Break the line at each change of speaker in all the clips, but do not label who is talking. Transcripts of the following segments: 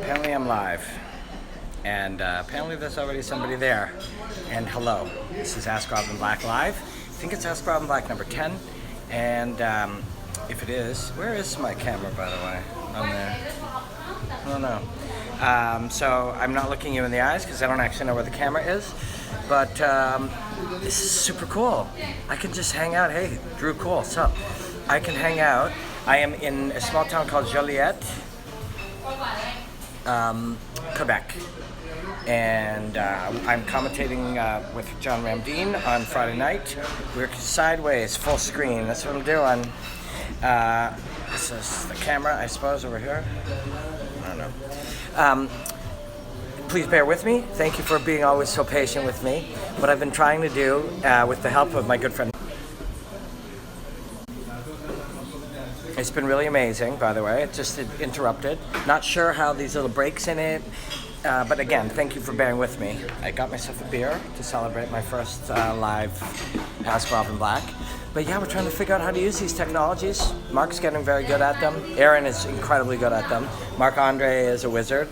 Apparently I'm live, and apparently there's already somebody there. And hello, this is Ask Robin Black Live. I think it's Ask Robin Black number 10, and if it is, where is my camera, by the way? On there. I don't know. So I'm not looking you in the eyes because I don't actually know where the camera is, but this is super cool. I can just hang out. Hey, Drew, cool, what's up? I can hang out. I am in a small town called Joliet, Quebec, and I'm commentating with John Ramdeen on Friday night. We're sideways, full screen. That's what I'm doing. This is the camera, I suppose, over here. I don't know. Please bear with me. Thank you for being always so patient with me. What I've been trying to do, with the help of my good friend. It's been really amazing, by the way. It just interrupted. Not sure how these little breaks in it, but again, thank you for bearing with me. I got myself a beer to celebrate my first live Ask Robin Black. But yeah, we're trying to figure out how to use these technologies. Mark's getting very good at them. Aaron is incredibly good at them. Marc-Andre is a wizard.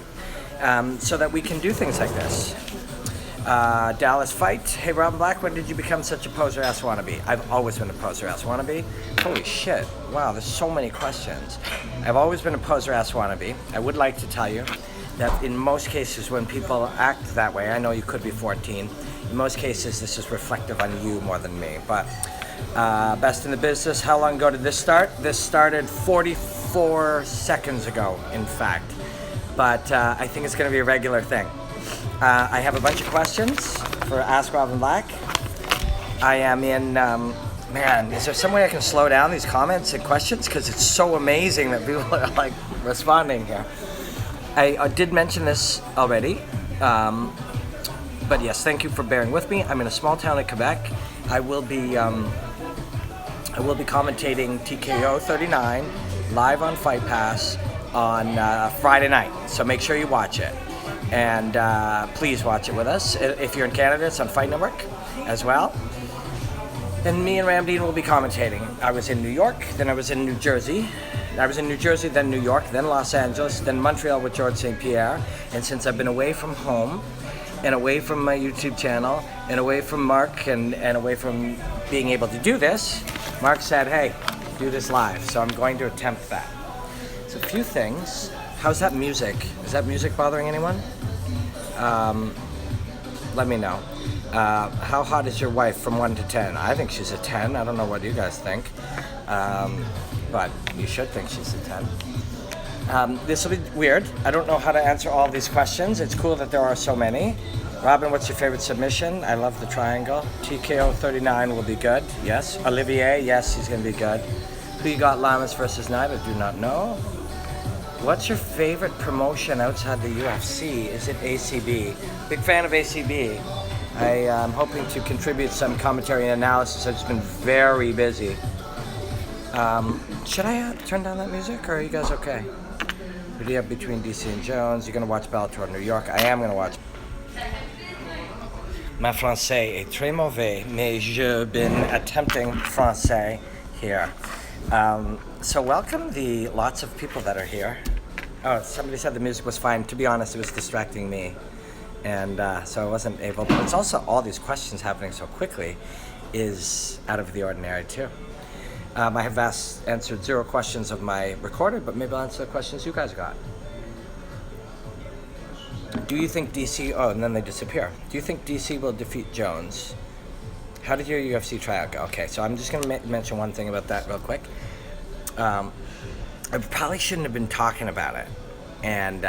So that we can do things like this. Dallas Fight. Hey, Robin Black, when did you become such a poser-ass wannabe? I've always been a poser-ass wannabe. Holy shit. Wow, there's so many questions. I've always been a poser-ass wannabe. I would like to tell you that in most cases when people act that way, I know you could be 14, in most cases this is reflective on you more than me. But best in the business, how long ago did this start? This started 44 seconds ago, in fact. But I think it's going to be a regular thing. I have a bunch of questions for Ask Robin Black. I am in, man, is there some way I can slow down these comments and questions? Because it's so amazing that people are like responding here. I did mention this already, but yes, thank you for bearing with me. I'm in a small town in Quebec. I will be commentating TKO 39 live on Fight Pass on Friday night, so make sure you watch it. And please watch it with us. If you're in Canada, it's on Fight Network as well. And me and Ramdeen will be commentating. I was in New York, then I was in New Jersey. I was in New Jersey, then New York, then Los Angeles, then Montreal with George St. Pierre. And since I've been away from home, and away from my YouTube channel, and away from Mark, and away from being able to do this, Mark said, hey, do this live. So I'm going to attempt that. So a few things. How's that music? Is that music bothering anyone? Let me know. How hot is your wife from 1 to 10? I think she's a 10. I don't know what you guys think. But you should think she's a 10. This will be weird. I don't know how to answer all these questions. It's cool that there are so many. Robin, what's your favorite submission? I love the triangle. TKO 39 will be good. Yes. Olivier, yes, he's going to be good. Who you got, Lamas versus Knight? I do not know. What's your favorite promotion outside the UFC? Is it ACB? Big fan of ACB. I am hoping to contribute some commentary and analysis. I've just been very busy. Should I turn down that music, or are you guys okay? Who do you have between DC and Jones? You're going to watch Bellator New York? I am going to watch. Ma français est très mauvais, mais j'ai been attempting français here. So welcome the lots of people that are here. Oh, somebody said the music was fine. To be honest, it was distracting me. And so I wasn't able, but it's also all these questions happening so quickly is out of the ordinary too. I have answered 0 questions of my recorded, but maybe I'll answer the questions you guys got. Do you think DC, oh, and then they disappear. Do you think DC will defeat Jones? How did your UFC tryout go? Okay, so I'm just going to mention one thing about that real quick. I probably shouldn't have been talking about it. And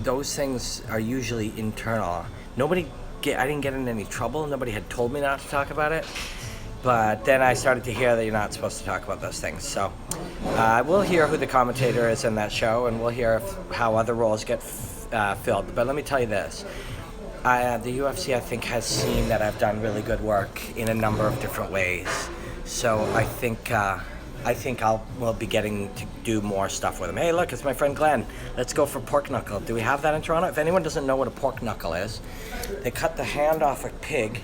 those things are usually internal. I didn't get in any trouble. Nobody had told me not to talk about it. But then I started to hear that you're not supposed to talk about those things. So we'll hear who the commentator is in that show, and we'll hear how other roles get filled. But let me tell you this. The UFC, I think, has seen that I've done really good work in a number of different ways. So I think we'll be getting to do more stuff with him. Hey, look, it's my friend Glenn. Let's go for pork knuckle. Do we have that in Toronto? If anyone doesn't know what a pork knuckle is, they cut the hand off a pig,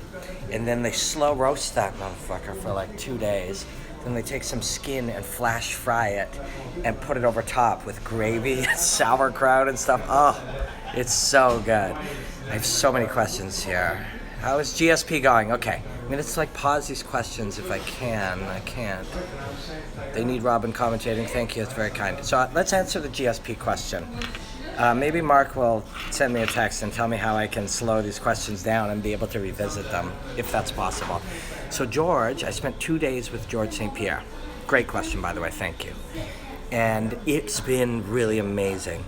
and then they slow roast that motherfucker for like 2 days. then they take some skin and flash fry it and put it over top with gravy and sauerkraut and stuff. Oh, it's so good. I have so many questions here. How is GSP going? Okay, I'm gonna just like pause these questions if I can. I can't. They need Robin commentating. Thank you, it's very kind. So let's answer the GSP question. Maybe Mark will send me a text and tell me how I can slow these questions down and be able to revisit them, if that's possible. So George, I spent 2 days with George St. Pierre. Great question, by the way, thank you. And it's been really amazing.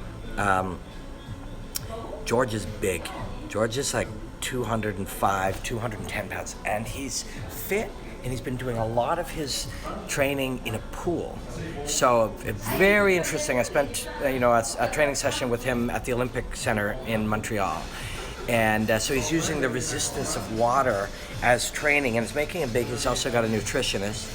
George is big. George is like 205, 210 pounds, and he's fit, and he's been doing a lot of his training in a pool. So very interesting. I spent a training session with him at the Olympic Center in Montreal, and so he's using the resistance of water as training, and it's making him big. He's also got a nutritionist,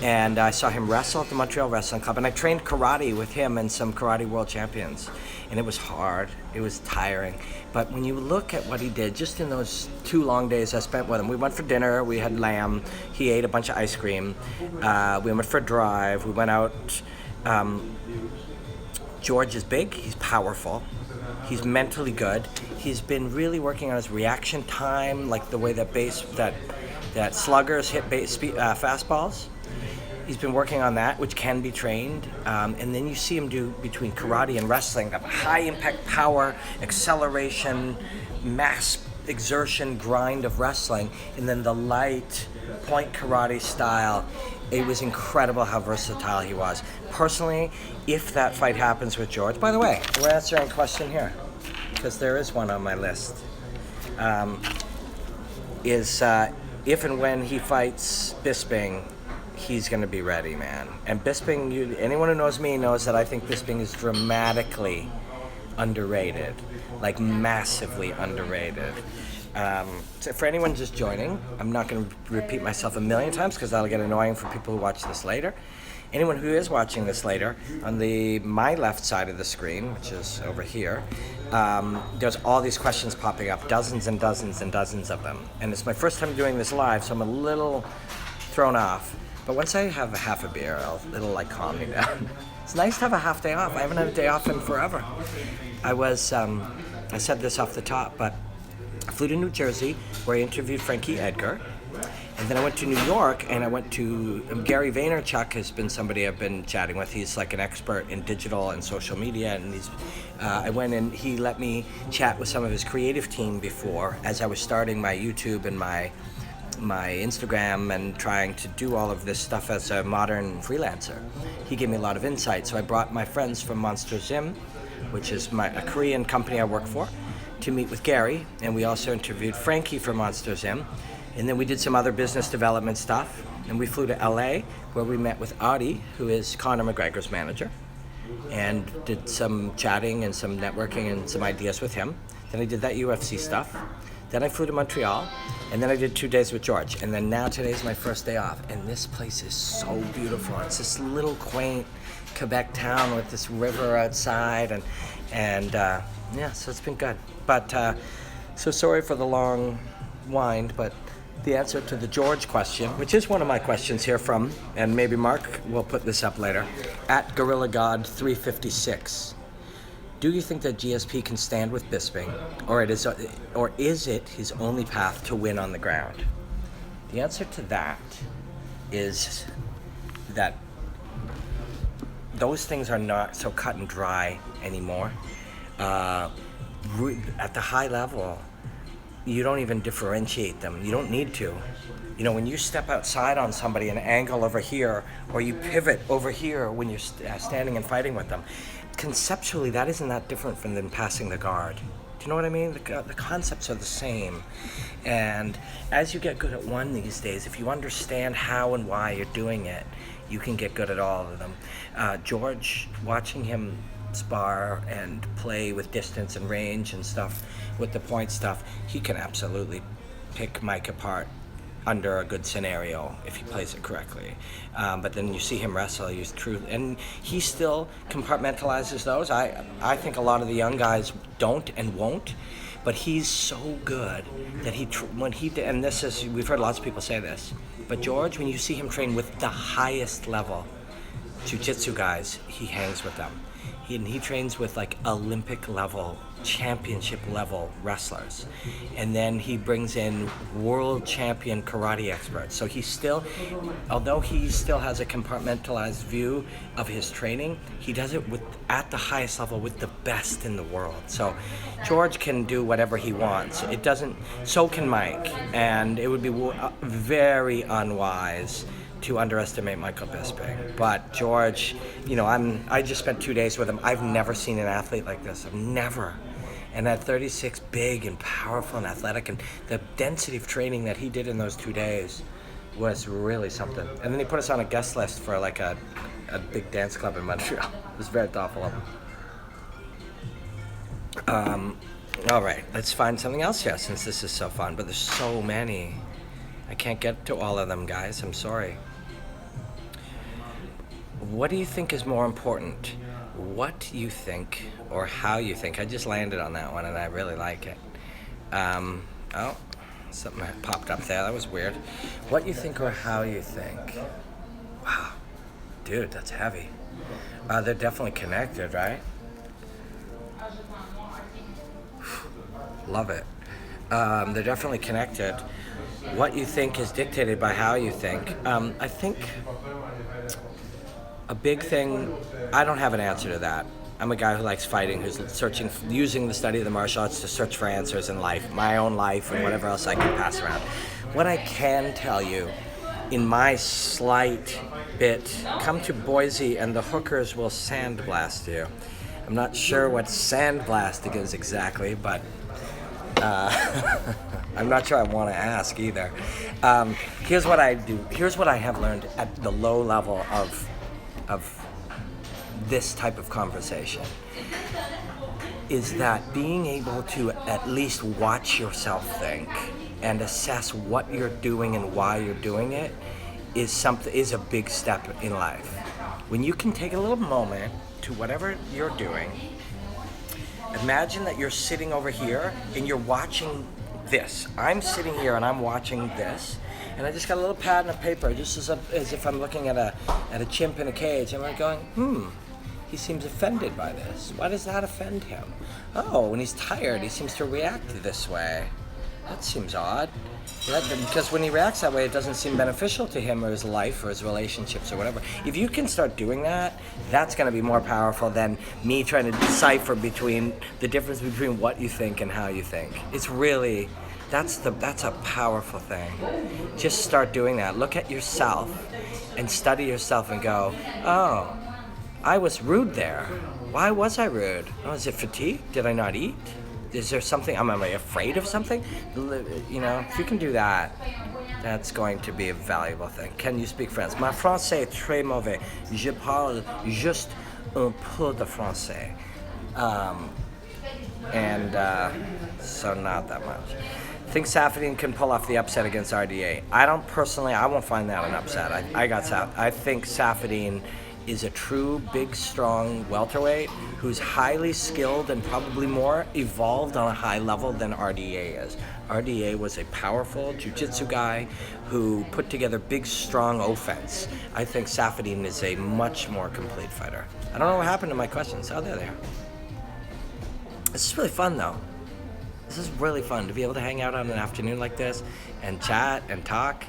and I saw him wrestle at the Montreal Wrestling Club, and I trained karate with him and some karate world champions, and it was hard, it was tiring, but when you look at what he did just in those 2 long days I spent with him, we went for dinner, we had lamb, he ate a bunch of ice cream, we went for a drive, we went out. George is big, he's powerful, he's mentally good, he's been really working on his reaction time, like the way that sluggers hit fastballs. He's been working on that, which can be trained. And then you see him do between karate and wrestling, that high impact power, acceleration, mass exertion grind of wrestling, and then the light point karate style. It was incredible how versatile he was. Personally, if that fight happens with George, by the way, we're answering a question here, because there is one on my list, if and when he fights Bisping, he's going to be ready, man. And Bisping, anyone who knows me knows that I think Bisping is dramatically underrated, like massively underrated. So for anyone just joining, I'm not going to repeat myself a million times because that'll get annoying for people who watch this later. Anyone who is watching this later, on my left side of the screen, which is over here, there's all these questions popping up, dozens and dozens and dozens of them. And it's my first time doing this live, so I'm a little thrown off. But once I have a half a beer, it'll like calm me down. It's nice to have a half day off. I haven't had a day off in forever. I said this off the top, but I flew to New Jersey where I interviewed Frankie Edgar. And then I went to New York and I went to Gary Vaynerchuk has been somebody I've been chatting with. He's like an expert in digital and social media. And I went and he let me chat with some of his creative team before as I was starting my YouTube and my Instagram and trying to do all of this stuff as a modern freelancer. He gave me a lot of insight. So I brought my friends from Monster Gym, which is a Korean company I work for, to meet with Gary. And we also interviewed Frankie from Monster Gym. And then we did some other business development stuff. And we flew to LA where we met with Audie, who is Conor McGregor's manager, and did some chatting and some networking and some ideas with him. Then I did that UFC stuff. Then I flew to Montreal, and then I did 2 days with George. And then now today's my first day off, and this place is so beautiful. It's this little quaint Quebec town with this river outside, and so it's been good. But so sorry for the long wind, but the answer to the George question, which is one of my questions here from, and maybe Mark will put this up later, at GorillaGod356. Do you think that GSP can stand with Bisping, or is it his only path to win on the ground? The answer to that is that those things are not so cut and dry anymore. At the high level, you don't even differentiate them. You don't need to. You know, when you step outside on somebody and angle over here, or you pivot over here when you're standing and fighting with them, conceptually, that isn't that different from than passing the guard. Do you know what I mean? The concepts are the same. And as you get good at one these days, if you understand how and why you're doing it, you can get good at all of them. George, watching him spar and play with distance and range and stuff, with the point stuff, he can absolutely pick Mike apart under a good scenario if he plays it correctly. But then you see him wrestle, he's true, and he still compartmentalizes those. I think a lot of the young guys don't and won't, but he's so good that and this is, we've heard lots of people say this, but George, when you see him train with the highest level jiu-jitsu guys, he hangs with them. He trains with like Olympic level, championship level wrestlers. And then he brings in world champion karate experts. So although he still has a compartmentalized view of his training, he does it at the highest level with the best in the world. So George can do whatever he wants. So can Mike. And it would be very unwise to underestimate Michael Bisping. But George, I just spent 2 days with him. I've never seen an athlete like this. I've never. And at 36, big and powerful and athletic, and the density of training that he did in those 2 days was really something. And then he put us on a guest list for like a big dance club in Montreal. It was very thoughtful of him. All right, let's find something else here since this is so fun. But there's so many. I can't get to all of them, guys. I'm sorry. What do you think is more important? What you think or how you think? I just landed on that one and I really like it. Something popped up there. That was weird. What you think or how you think? Wow. Dude, that's heavy. They're definitely connected, right? Love it. They're definitely connected. What you think is dictated by how you think. I think a big thing, I don't have an answer to that. I'm a guy who likes fighting, who's using the study of the martial arts to search for answers in life, my own life and whatever else I can pass around. What I can tell you, in my slight bit, come to Boise and the hookers will sandblast you. I'm not sure what sandblasting is exactly, but I'm not sure I want to ask either. Here's what I do. Here's what I have learned at the low level of this type of conversation, is that being able to at least watch yourself think and assess what you're doing and why you're doing it is a big step in life. When you can take a little moment to whatever you're doing, imagine that you're sitting over here and you're watching this. I'm sitting here and I'm watching this, and I just got a little pad and a paper, just as if I'm looking at a chimp in a cage, and I'm going, he seems offended by this. Why does that offend him? Oh, when he's tired, he seems to react this way. That seems odd. Because when he reacts that way, it doesn't seem beneficial to him or his life or his relationships or whatever. If you can start doing that, that's going to be more powerful than me trying to decipher the difference between what you think and how you think. It's really, that's a powerful thing. Just start doing that. Look at yourself and study yourself and go, oh, I was rude there. Why was I rude? Oh, is it fatigue? Did I not eat? Is there something, am I afraid of something? If you can do that, that's going to be a valuable thing. Can you speak French? Ma français est très mauvais. Je parle juste un peu de français. So not that much. Think Saffiedine can pull off the upset against RDA. I won't find that an upset. I think Saffiedine is a true, big, strong welterweight who's highly skilled and probably more evolved on a high level than RDA is. RDA was a powerful jiu-jitsu guy who put together big, strong offense. I think Saffiedine is a much more complete fighter. I don't know what happened to my questions. Oh, there they are. This is really fun, though. This is really fun to be able to hang out on an afternoon like this and chat and talk.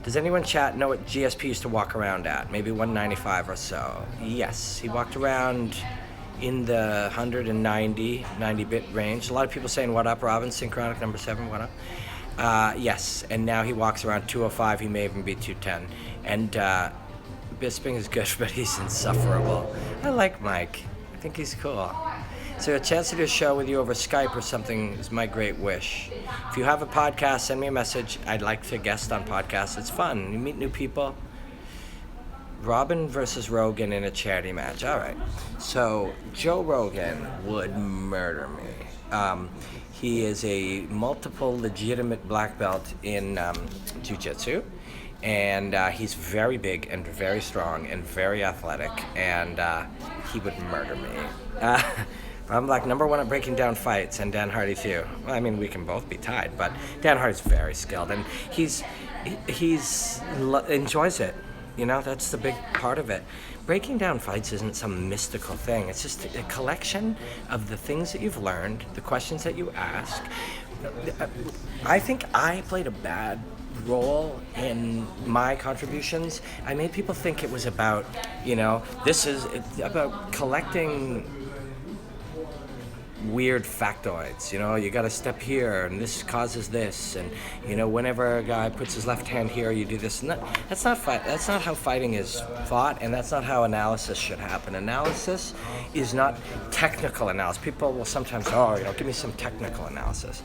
Does anyone chat know what GSP used to walk around at? Maybe 195 or so. Yes, he walked around in the 90-bit range. A lot of people saying, what up, Robin? Synchronic number 7, what up? Yes, and now he walks around 205. He may even be 210. And Bisping is good, but he's insufferable. I like Mike. I think he's cool. So a chance to do a show with you over Skype or something is my great wish. If you have a podcast, send me a message. I'd like to guest on podcasts. It's fun. You meet new people. Robin versus Rogan in a charity match. All right. So Joe Rogan would murder me. He is a multiple legitimate black belt in jiu-jitsu. And he's very big and very strong and very athletic. And he would murder me. I'm like #1 at breaking down fights, and Dan Hardy too. Well, I mean, we can both be tied, but Dan Hardy's very skilled, and he's enjoys it. You know, that's the big part of it. Breaking down fights isn't some mystical thing. It's just a collection of the things that you've learned, the questions that you ask. I think I played a bad role in my contributions. I made people think it was about, it's about collecting weird factoids. You got to step here, and this causes this, and whenever a guy puts his left hand here, you do this. And that's not fight. That's not how fighting is fought, and that's not how analysis should happen. Analysis is not technical analysis. People will sometimes, give me some technical analysis.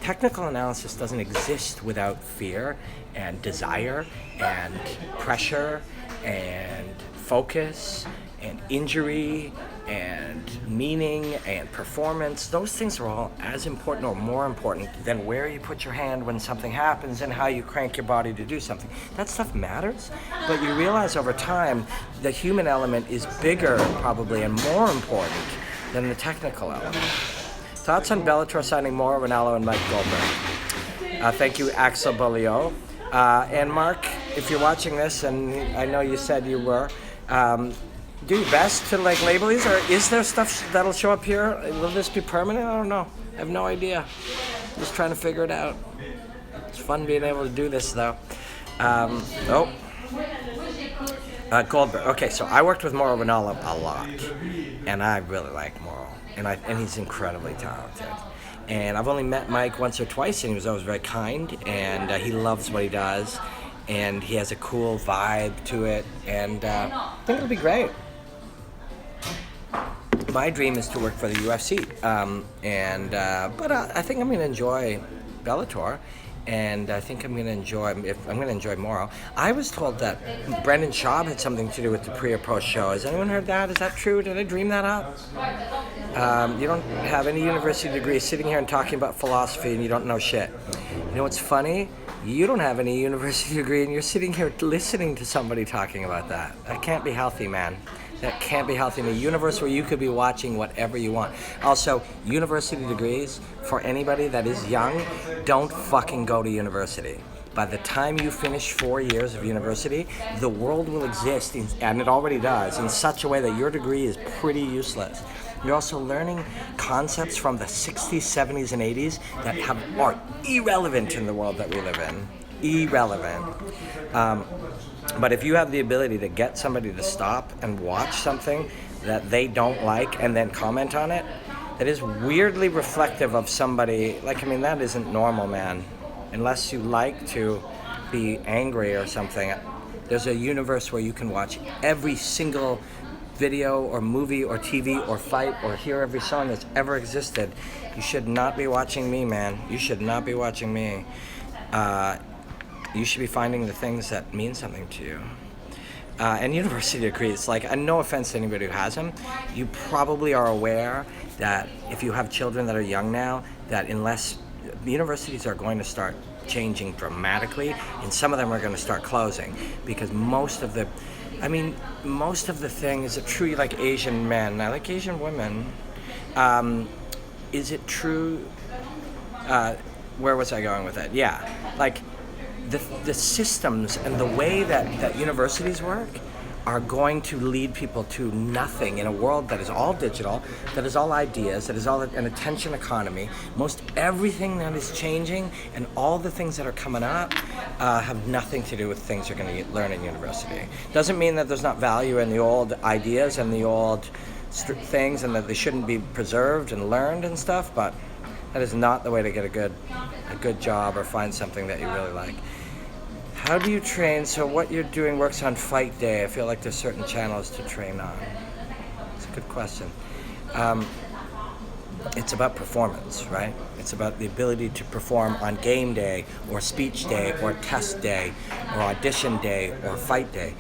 Technical analysis doesn't exist without fear and desire and pressure and focus and injury and meaning and performance. Those things are all as important or more important than where you put your hand when something happens and how you crank your body to do something. That stuff matters, but you realize over time the human element is bigger probably and more important than the technical element. Thoughts on Bellator signing Mauro Ranallo and Mike Goldberg? Thank you, Axel Bolio. And Mark, if you're watching this, and I know you said you were, do your best to label these, or is there stuff that'll show up here? Will this be permanent? I don't know. I have no idea. Just trying to figure it out. It's fun being able to do this, though. Goldberg. Okay, so I worked with Mauro Ranallo a lot, and I really like Mauro, and he's incredibly talented. And I've only met Mike once or twice, and he was always very kind, and he loves what he does, and he has a cool vibe to it, and I think it'll be great. My dream is to work for the UFC, but I think I'm going to enjoy Bellator, and I think I'm going to enjoy Mauro. I was told that Brendan Schaub had something to do with the pre or post show. Has anyone heard that? Is that true? Did I dream that up? You don't have any university degree, sitting here and talking about philosophy, and you don't know shit. You know what's funny? You don't have any university degree, and you're sitting here listening to somebody talking about that. That can't be healthy, man. That can't be healthy in a universe where you could be watching whatever you want. Also, university degrees, for anybody that is young, don't fucking go to university. By the time you finish 4 years of university, the world will exist, and it already does, in such a way that your degree is pretty useless. You're also learning concepts from the 60s, 70s, and 80s that are irrelevant in the world that we live in. Irrelevant. But if you have the ability to get somebody to stop and watch something that they don't like and then comment on it, that is weirdly reflective of somebody. That isn't normal, man. Unless you like to be angry or something. There's a universe where you can watch every single video or movie or TV or fight or hear every song that's ever existed. You should not be watching me, man. You should not be watching me. You should be finding the things that mean something to you. And university degrees, and no offense to anybody who has them, you probably are aware that if you have children that are young now, that unless universities are going to start changing dramatically, and some of them are going to start closing, because most of the thing, is it true you like Asian men? I like Asian women. Is it true, where was I going with that? Yeah, the systems and the way that universities work are going to lead people to nothing in a world that is all digital, that is all ideas, that is all an attention economy. Most everything that is changing and all the things that are coming up have nothing to do with things you're going to learn in university. Doesn't mean that there's not value in the old ideas and the old things, and that they shouldn't be preserved and learned and stuff, but that is not the way to get a good job or find something that you really like. How do you train? So what you're doing works on fight day. I feel like there's certain channels to train on. It's a good question. It's about performance, right? It's about the ability to perform on game day or speech day or test day or audition day or fight day.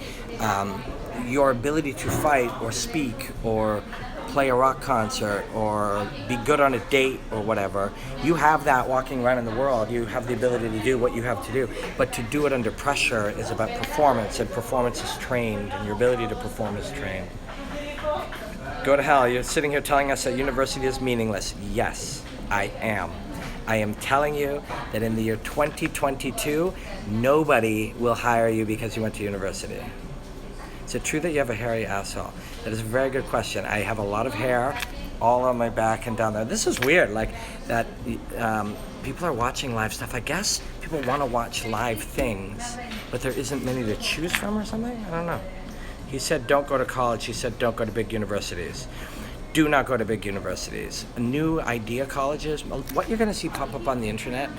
Your ability to fight or speak or play a rock concert or be good on a date or whatever, you have that walking around in the world. You have the ability to do what you have to do, but to do it under pressure is about performance, and performance is trained, and your ability to perform is trained. Go to hell. You're sitting here telling us that university is meaningless. Yes, I am. I am telling you that in the year 2022, nobody will hire you because you went to university. Is it true that you have a hairy asshole? That is a very good question. I have a lot of hair all on my back and down there. This is weird, like that people are watching live stuff. I guess people want to watch live things, but there isn't many to choose from or something? I don't know. He said don't go to college. He said don't go to big universities. Do not go to big universities. New idea colleges, what you're going to see pop up on the internet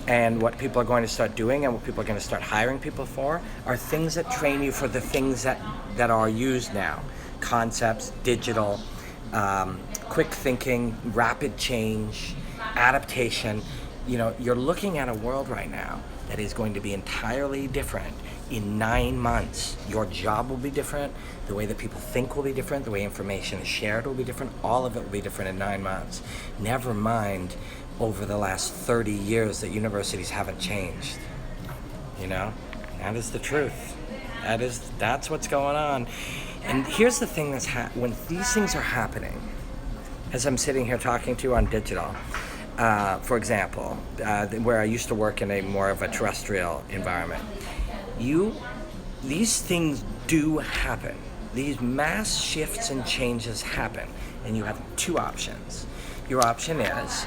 and what people are going to start doing and what people are going to start hiring people for are things that train you for the things that are used now. Concepts, digital, quick thinking, rapid change, adaptation. You know, you're looking at a world right now that is going to be entirely different in 9 months. Your job will be different, the way that people think will be different, the way information is shared will be different, all of it will be different in 9 months. Never mind over the last 30 years that universities haven't changed. You know, that is the truth. That's what's going on. And here's the thing when these things are happening, as I'm sitting here talking to you on digital, for example, where I used to work in a more of a terrestrial environment, these things do happen. These mass shifts and changes happen, and you have two options. Your option is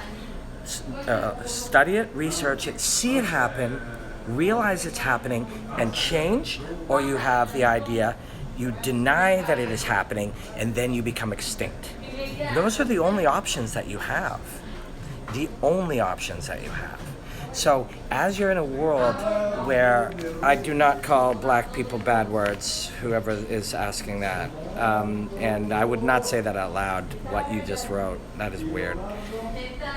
study it, research it, see it happen, realize it's happening, and change, or you have the idea, you deny that it is happening, and then you become extinct. Those are the only options that you have. The only options that you have. So as you're in a world where I do not call black people bad words, whoever is asking that, and I would not say that out loud, what you just wrote. That is weird.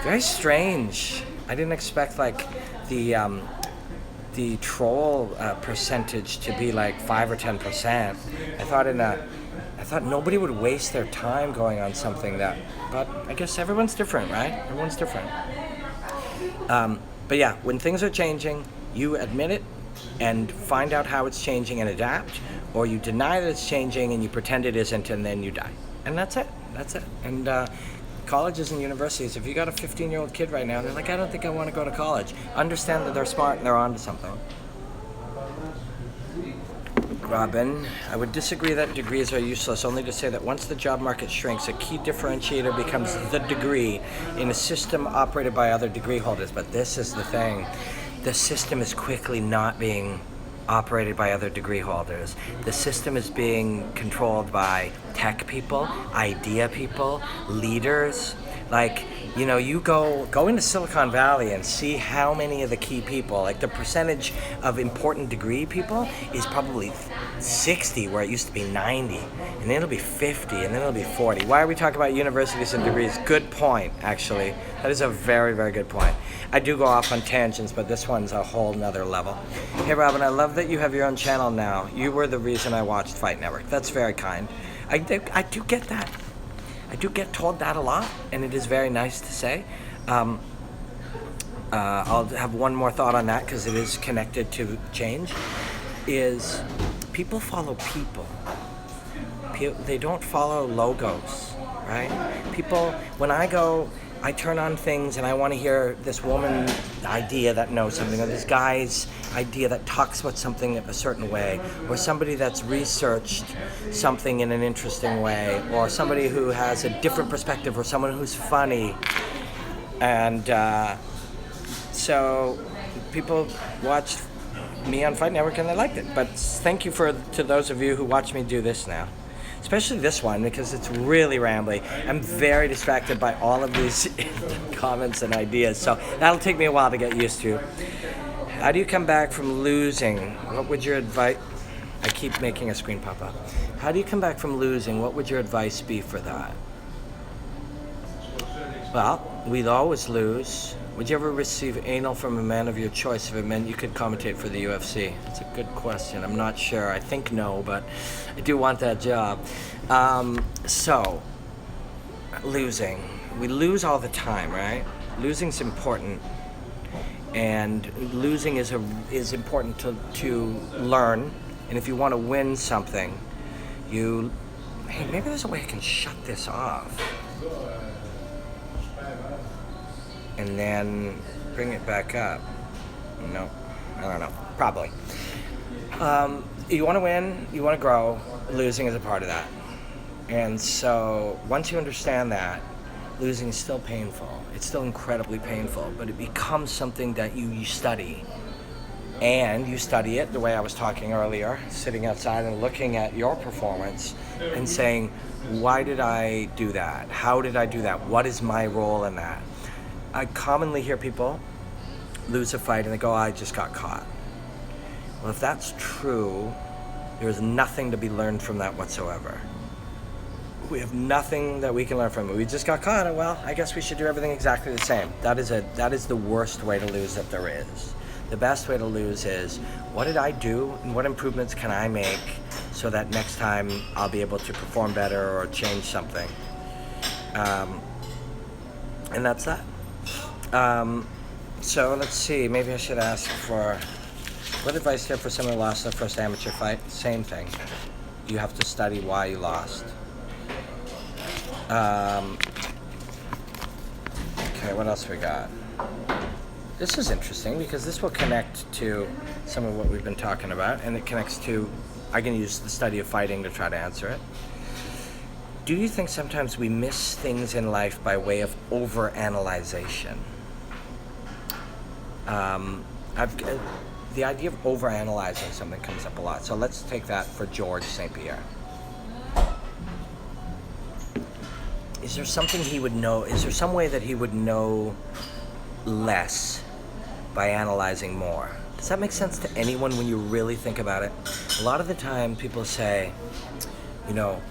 Very strange. I didn't expect like the troll percentage to be like 5 or 10%. I thought nobody would waste their time going on something but I guess everyone's different, right? Everyone's different. But yeah, when things are changing, you admit it and find out how it's changing and adapt, or you deny that it's changing and you pretend it isn't and then you die. And that's it. And colleges and universities, if you got a 15-year-old kid right now, they're like, I don't think I want to go to college. Understand that they're smart and they're onto something. Robin, I would disagree that degrees are useless, only to say that once the job market shrinks, a key differentiator becomes the degree in a system operated by other degree holders. But this is the thing. The system is quickly not being operated by other degree holders. The system is being controlled by tech people, idea people, leaders. Like, you know, you go into Silicon Valley and see how many of the key people, like the percentage of important degree people is probably 60, where it used to be 90, and then it'll be 50, and then it'll be 40. Why are we talking about universities and degrees? Good point, actually. That is a very, very good point. I do go off on tangents, but this one's a whole nother level. Hey, Robin, I love that you have your own channel now. You were the reason I watched Fight Network. That's very kind. I do get that. I do get told that a lot, and it is very nice to say. I'll have one more thought on that because it is connected to change. Is people follow people. They don't follow logos, right? People, when I turn on things and I want to hear this woman's idea that knows something, or this guy's idea that talks about something a certain way, or somebody that's researched something in an interesting way, or somebody who has a different perspective, or someone who's funny. And so people watched me on Fight Network and they liked it. But thank you to those of you who watch me do this now. Especially this one, because it's really rambly. I'm very distracted by all of these comments and ideas, so that'll take me a while to get used to. How do you come back from losing? What would your advice... I keep making a screen pop up. How do you come back from losing? What would your advice be for that? Well, we'd always lose. Would you ever receive anal from a man of your choice if it meant you could commentate for the UFC? That's a good question. I'm not sure. I think no, but I do want that job. So, losing. We lose all the time, right? Losing's important. And losing is important to learn. And if you want to win something, you Hey, maybe there's a way I can shut this off. And then bring it back up. No, I don't know. Probably. You want to win, you want to grow, losing is a part of that. And so once you understand that, losing is still painful. It's still incredibly painful, but it becomes something that you study. And you study it the way I was talking earlier, sitting outside and looking at your performance and saying, why did I do that? How did I do that? What is my role in that? I commonly hear people lose a fight and they go, I just got caught. Well, if that's true, there is nothing to be learned from that whatsoever. We have nothing that we can learn from it. We just got caught, and well, I guess we should do everything exactly the same. That is the worst way to lose that there is. The best way to lose is, what did I do and what improvements can I make so that next time I'll be able to perform better or change something. And that's that. So let's see, maybe I should ask for, what advice do you have for someone who lost their first amateur fight? Same thing. You have to study why you lost. Okay, what else we got? This is interesting because this will connect to some of what we've been talking about, and it connects to, I can use the study of fighting to try to answer it. Do you think sometimes we miss things in life by way of overanalyzation? The idea of overanalyzing something comes up a lot. So let's take that for George St. Pierre. Is there something he would know? Is there some way that he would know less by analyzing more? Does that make sense to anyone when you really think about it? A lot of the time people say, you know,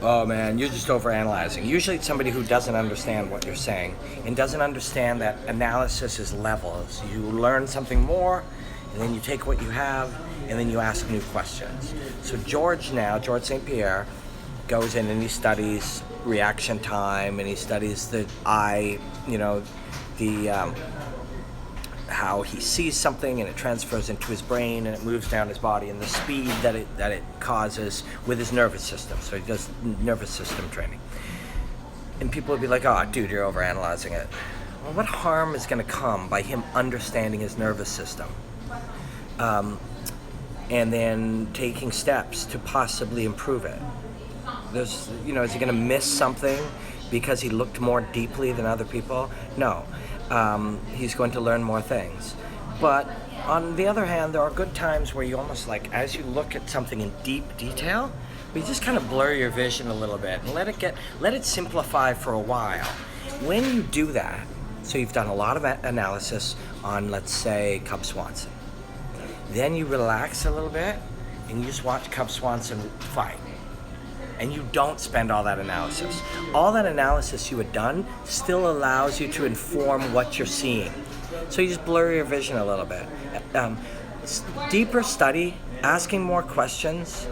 oh man, you're just overanalyzing. Usually it's somebody who doesn't understand what you're saying and doesn't understand that analysis is levels. You learn something more, and then you take what you have, and then you ask new questions. So George St. Pierre, goes in and he studies reaction time, and he studies the eye, how he sees something and it transfers into his brain and it moves down his body, and the speed that it causes with his nervous system. So he does nervous system training. And people would be like, oh dude, you're overanalyzing it. Well, what harm is going to come by him understanding his nervous system? And then taking steps to possibly improve it. Is he going to miss something because he looked more deeply than other people? No. He's going to learn more things. But on the other hand, there are good times where you almost as you look at something in deep detail, you just kind of blur your vision a little bit and let it simplify for a while. When you do that, so you've done a lot of analysis on, let's say, Cub Swanson. Then you relax a little bit and you just watch Cub Swanson fight. And you don't spend all that analysis. All that analysis you had done still allows you to inform what you're seeing. So you just blur your vision a little bit. Deeper study, asking more questions.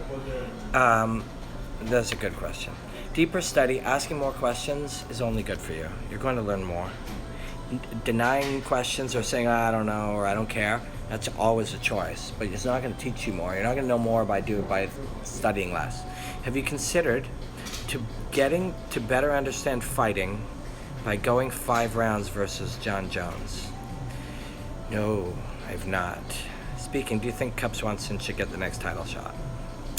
That's a good question. Deeper study, asking more questions is only good for you. You're going to learn more. Denying questions or saying, I don't know, or I don't care, that's always a choice. But it's not going to teach you more. You're not going to know more by studying less. Have you considered getting to better understand fighting by going 5 rounds versus John Jones? No, I've not. Speaking, do you think Cub Swanson should get the next title shot?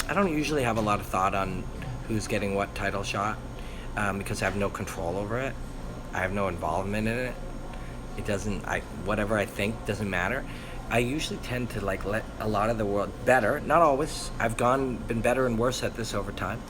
I don't usually have a lot of thought on who's getting what title shot because I have no control over it. I have no involvement in it. Whatever I think doesn't matter. I usually tend to let a lot of the world better. Not always. I've been better and worse at this over time,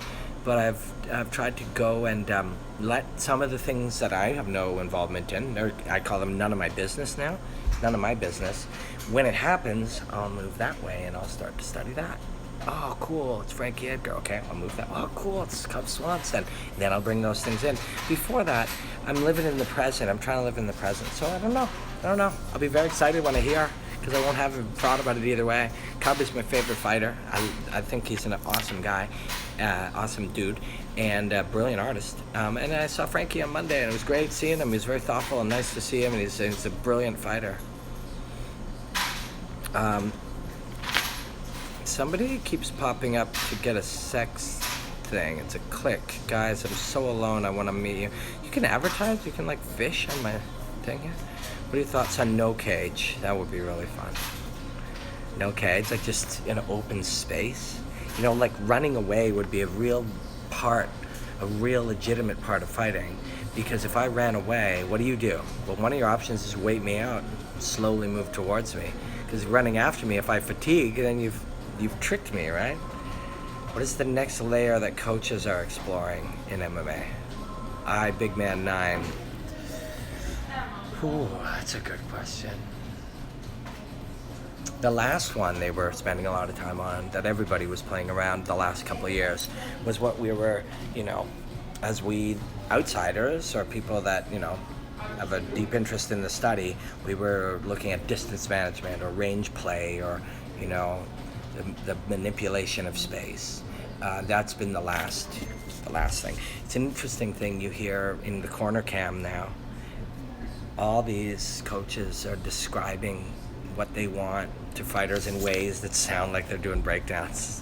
but I've tried to go and let some of the things that I have no involvement in. I call them none of my business now. None of my business. When it happens, I'll move that way and I'll start to study that. Oh, cool, it's Frankie Edgar. Okay, I'll move that. Oh, cool, it's Cub Swanson. And then I'll bring those things in. Before that, I'm living in the present. I'm trying to live in the present. So I don't know. I'll be very excited when I hear, because I won't have thought about it either way. Cub is my favorite fighter. I think he's an awesome guy, awesome dude, and a brilliant artist. And I saw Frankie on Monday, and it was great seeing him. He was very thoughtful and nice to see him, and he's a brilliant fighter. Somebody keeps popping up to get a sex thing. It's a click. Guys, I'm so alone. I want to meet you. You can advertise. You can like fish on my thing here. What are your thoughts on no cage? That would be really fun. No cage, like just in an open space. You know, like running away would be a real legitimate part of fighting. Because if I ran away, what do? Well, one of your options is wait me out, slowly move towards me. Because running after me, if I fatigue, then you've tricked me, right? What is the next layer that coaches are exploring in MMA? Big Man 9. Ooh, that's a good question. The last one they were spending a lot of time on, that everybody was playing around the last couple of years, was what we were, as we outsiders or people that, have a deep interest in the study, we were looking at distance management or range play or, the manipulation of space. That's been the last thing. It's an interesting thing you hear in the corner cam now. All these coaches are describing what they want to fighters in ways that sound like they're doing breakdowns,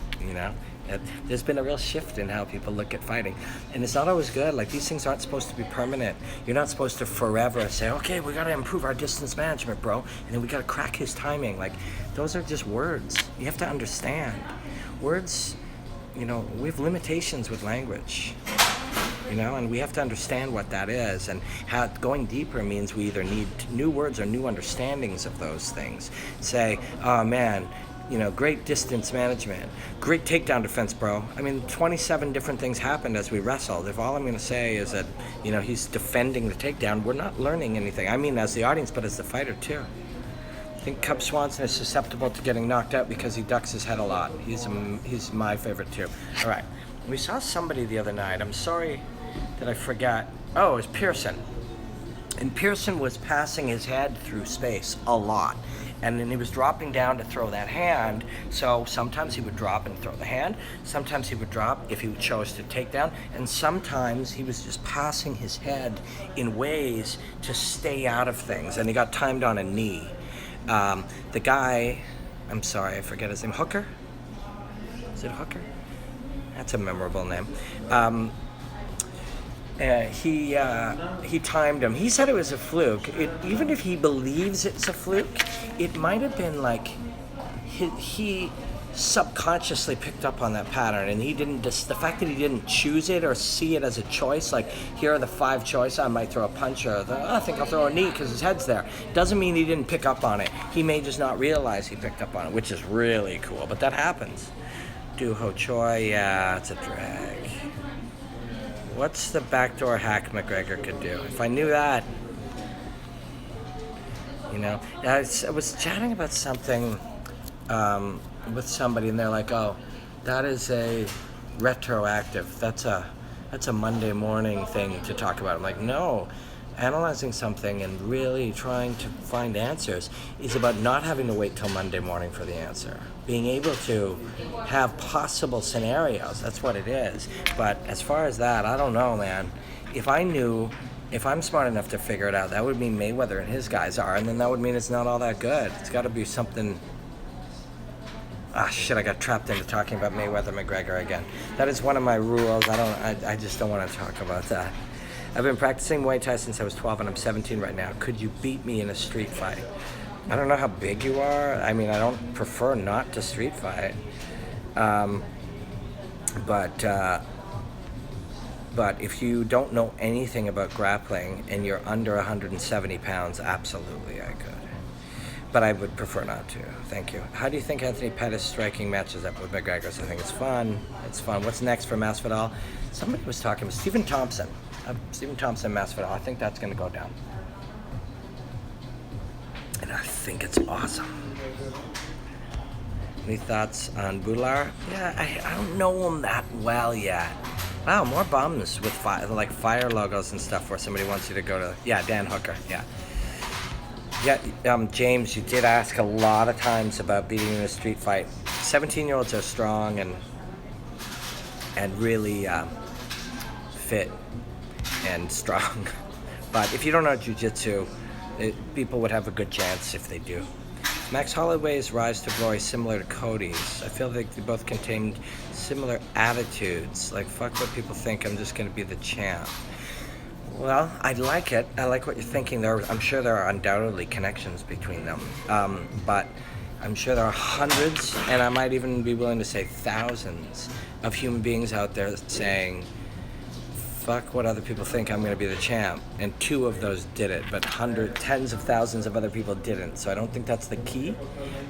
There's been a real shift in how people look at fighting. And it's not always good. Like, these things aren't supposed to be permanent. You're not supposed to forever say, okay, we got to improve our distance management, bro. And then we got to crack his timing. Like, those are just words. You have to understand. Words, we have limitations with language. And we have to understand what that is, and how going deeper means we either need new words or new understandings of those things. Say, oh man, great distance management, great takedown defense, bro. 27 different things happened as we wrestled. If all I'm going to say is that, he's defending the takedown, we're not learning anything. As the audience, but as the fighter too. I think Cub Swanson is susceptible to getting knocked out because he ducks his head a lot. He's my favorite too. All right, we saw somebody the other night. I'm sorry that I forgot. Oh, it was Pearson. And Pearson was passing his head through space a lot. And then he was dropping down to throw that hand. So sometimes he would drop and throw the hand. Sometimes he would drop if he chose to take down. And sometimes he was just passing his head in ways to stay out of things. And he got timed on a knee. The guy, I'm sorry, I forget his name. Hooker? Is it Hooker? That's a memorable name. He timed him. He said it was a fluke. Even if he believes it's a fluke, it might have been like he subconsciously picked up on that pattern, and he didn't. The fact that he didn't choose it or see it as a choice, like here are the 5 choices. I might throw a punch, or I think I'll throw a knee because his head's there. Doesn't mean he didn't pick up on it. He may just not realize he picked up on it, which is really cool. But that happens. Do Ho Choi, yeah, it's a drag. What's the backdoor hack McGregor could do? If I knew that, I was chatting about something with somebody, and they're like, "Oh, that is a retroactive. That's a Monday morning thing to talk about." I'm like, no. Analyzing something and really trying to find answers is about not having to wait till Monday morning for the answer. Being able to have possible scenarios, that's what it is. But as far as that, I don't know, man. If I'm smart enough to figure it out, that would mean Mayweather and his guys are, and then that would mean it's not all that good. It's got to be something. I got trapped into talking about Mayweather-McGregor again. That is one of my rules. I just don't want to talk about that. I've been practicing Muay Thai since I was 12, and I'm 17 right now. Could you beat me in a street fight? I don't know how big you are. I don't prefer not to street fight. But if you don't know anything about grappling and you're under 170 pounds, absolutely I could. But I would prefer not to. Thank you. How do you think Anthony Pettis' striking matches up with McGregor's? I think it's fun. What's next for Masvidal? Somebody was talking about Stephen Thompson. Stephen Thompson, Masvidal. I think that's going to go down. And I think it's awesome. Any thoughts on Bular? Yeah, I don't know him that well yet. Wow, more bums with fire logos and stuff where somebody wants you to go to. Yeah, Dan Hooker. Yeah. Yeah, James, you did ask a lot of times about beating in a street fight. 17-year-olds are strong and really fit and strong. But if you don't know jiu-jitsu, people would have a good chance if they do. Max Holloway's rise to glory similar to Cody's. I feel like they both contained similar attitudes. Like, fuck what people think, I'm just gonna be the champ. Well, I like it. I like what you're thinking. I'm sure there are undoubtedly connections between them. But I'm sure there are hundreds, and I might even be willing to say thousands of human beings out there saying, fuck what other people think, I'm going to be the champ. And 2 of those did it, but tens of thousands of other people didn't. So I don't think that's the key,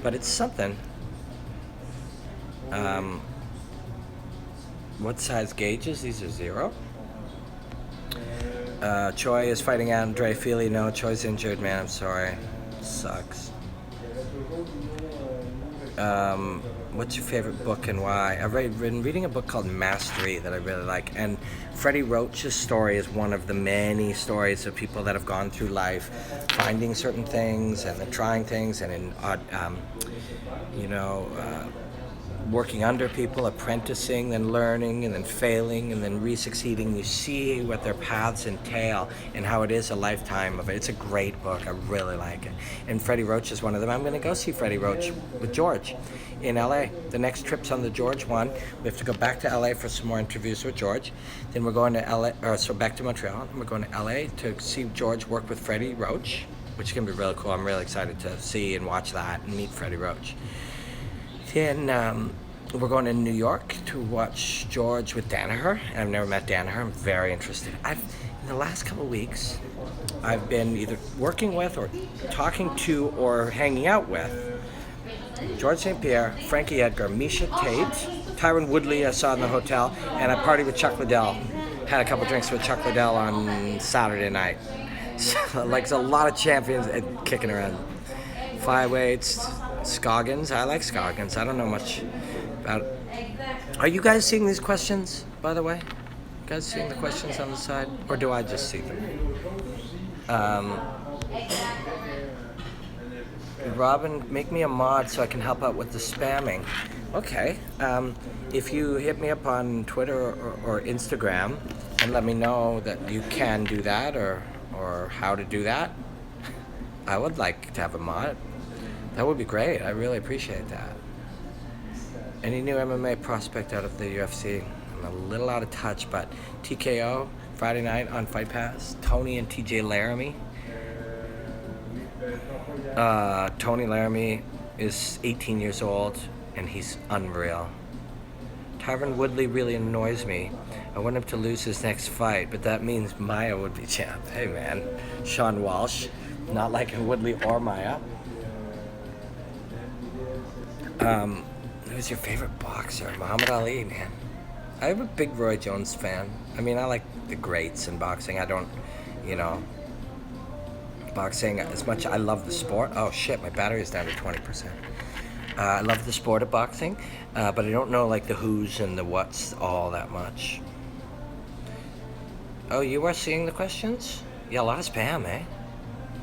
but it's something. What size gauges? These are 0. Choi is fighting Andre Feely. No, Choi's injured, man. I'm sorry. Sucks. What's your favorite book and why? I've been reading a book called Mastery that I really like, and Freddie Roach's story is one of the many stories of people that have gone through life finding certain things and then trying things and working under people, apprenticing, then learning, and then failing, and then re-succeeding. You see what their paths entail and how it is a lifetime of it. It's a great book. I really like it. And Freddie Roach is one of them. I'm going to go see Freddie Roach with George in LA. The next trip's on the George one. We have to go back to LA for some more interviews with George. Then we're going to back to Montreal. And we're going to LA to see George work with Freddie Roach, which is going to be really cool. I'm really excited to see and watch that and meet Freddie Roach. Then we're going to New York to watch George with Danaher. I've never met Danaher. I'm very interested. In the last couple of weeks, I've been either working with or talking to or hanging out with George St. Pierre, Frankie Edgar, Misha Tate, Tyron Woodley I saw in the hotel, and I partied with Chuck Liddell. Had a couple drinks with Chuck Liddell on Saturday night. So, like, a lot of champions kicking around. Flyweights, Scoggins. I like Scoggins. I don't know much about it. Are you guys seeing these questions, by the way? You guys seeing the questions on the side? Or do I just see them? Robin, make me a mod so I can help out with the spamming. Okay. If you hit me up on Twitter or Instagram and let me know that you can do that or how to do that, I would like to have a mod. That would be great. I really appreciate that. Any new MMA prospect out of the UFC? I'm a little out of touch, but TKO, Friday night on Fight Pass. Tony and TJ Laramie. Tony Laramie is 18 years old, and he's unreal. Tyron Woodley really annoys me. I want him to lose his next fight, but that means Maya would be champ. Hey, man. Sean Walsh, not liking Woodley or Maya. Who's your favorite boxer? Muhammad Ali, man. I'm a big Roy Jones fan. I mean, I like the greats in boxing. I don't, boxing as much. I love the sport. Oh shit, my battery is down to 20%. I love the sport of boxing, but I don't know like the who's and the what's all that much. Oh, you are seeing the questions? Yeah, a lot of spam, eh?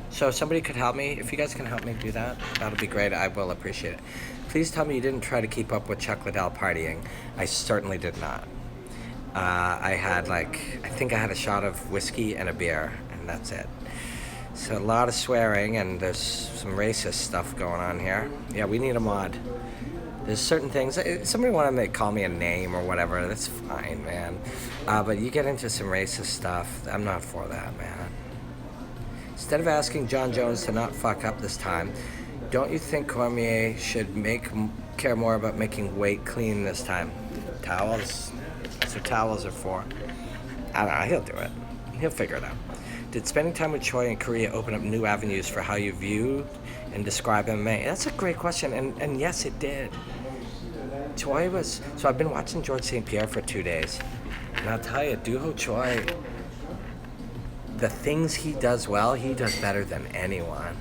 So if somebody could help me, if you guys can help me do that, that'll be great. I will appreciate it. Please tell me you didn't try to keep up with Chuck Liddell partying. I certainly did not. I think I had a shot of whiskey and a beer, and that's it. So a lot of swearing, and there's some racist stuff going on here. Yeah, we need a mod. There's certain things, somebody want to call me a name or whatever, that's fine, man. But you get into some racist stuff, I'm not for that, man. Instead of asking John Jones to not fuck up this time, don't you think Cormier should care more about making weight clean this time? Towels? That's what towels are for. I don't know, he'll do it. He'll figure it out. Did spending time with Choi in Korea open up new avenues for how you view and describe MMA? That's a great question, and yes, it did. Choi was... So I've been watching George St. Pierre for 2 days, and I'll tell you, Doo-Ho Choi, the things he does well, he does better than anyone.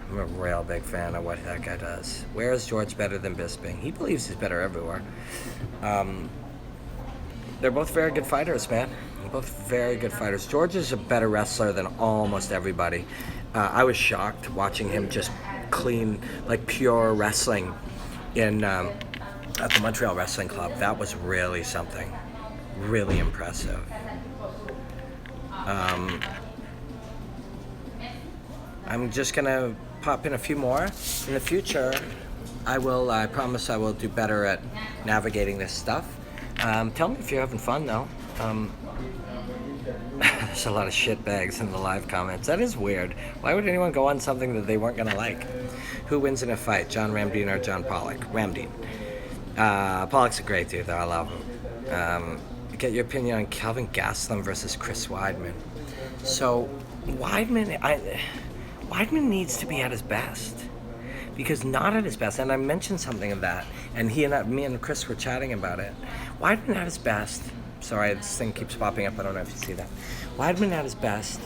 I'm a real big fan of what that guy does. Where is George better than Bisping? He believes he's better everywhere. They're both very good fighters, man. They're both very good fighters. George is a better wrestler than almost everybody. I was shocked watching him just clean, like pure wrestling at the Montreal Wrestling Club. That was really something. Really impressive. I'm just gonna pop in a few more. In the future, I promise I will do better at navigating this stuff. Tell me if you're having fun though. There's a lot of shit bags in the live comments. That is weird. Why would anyone go on something that they weren't gonna like? Who wins in a fight, John Ramdeen or John Pollock? Ramdeen. Pollock's a great dude though, I love him. Get your opinion on Kelvin Gastelum versus Chris Weidman. So, Weidman needs to be at his best. Because not at his best, and I mentioned something of that, and me and Chris were chatting about it. Weidman at his best, sorry, this thing keeps popping up, I don't know if you see that. Weidman at his best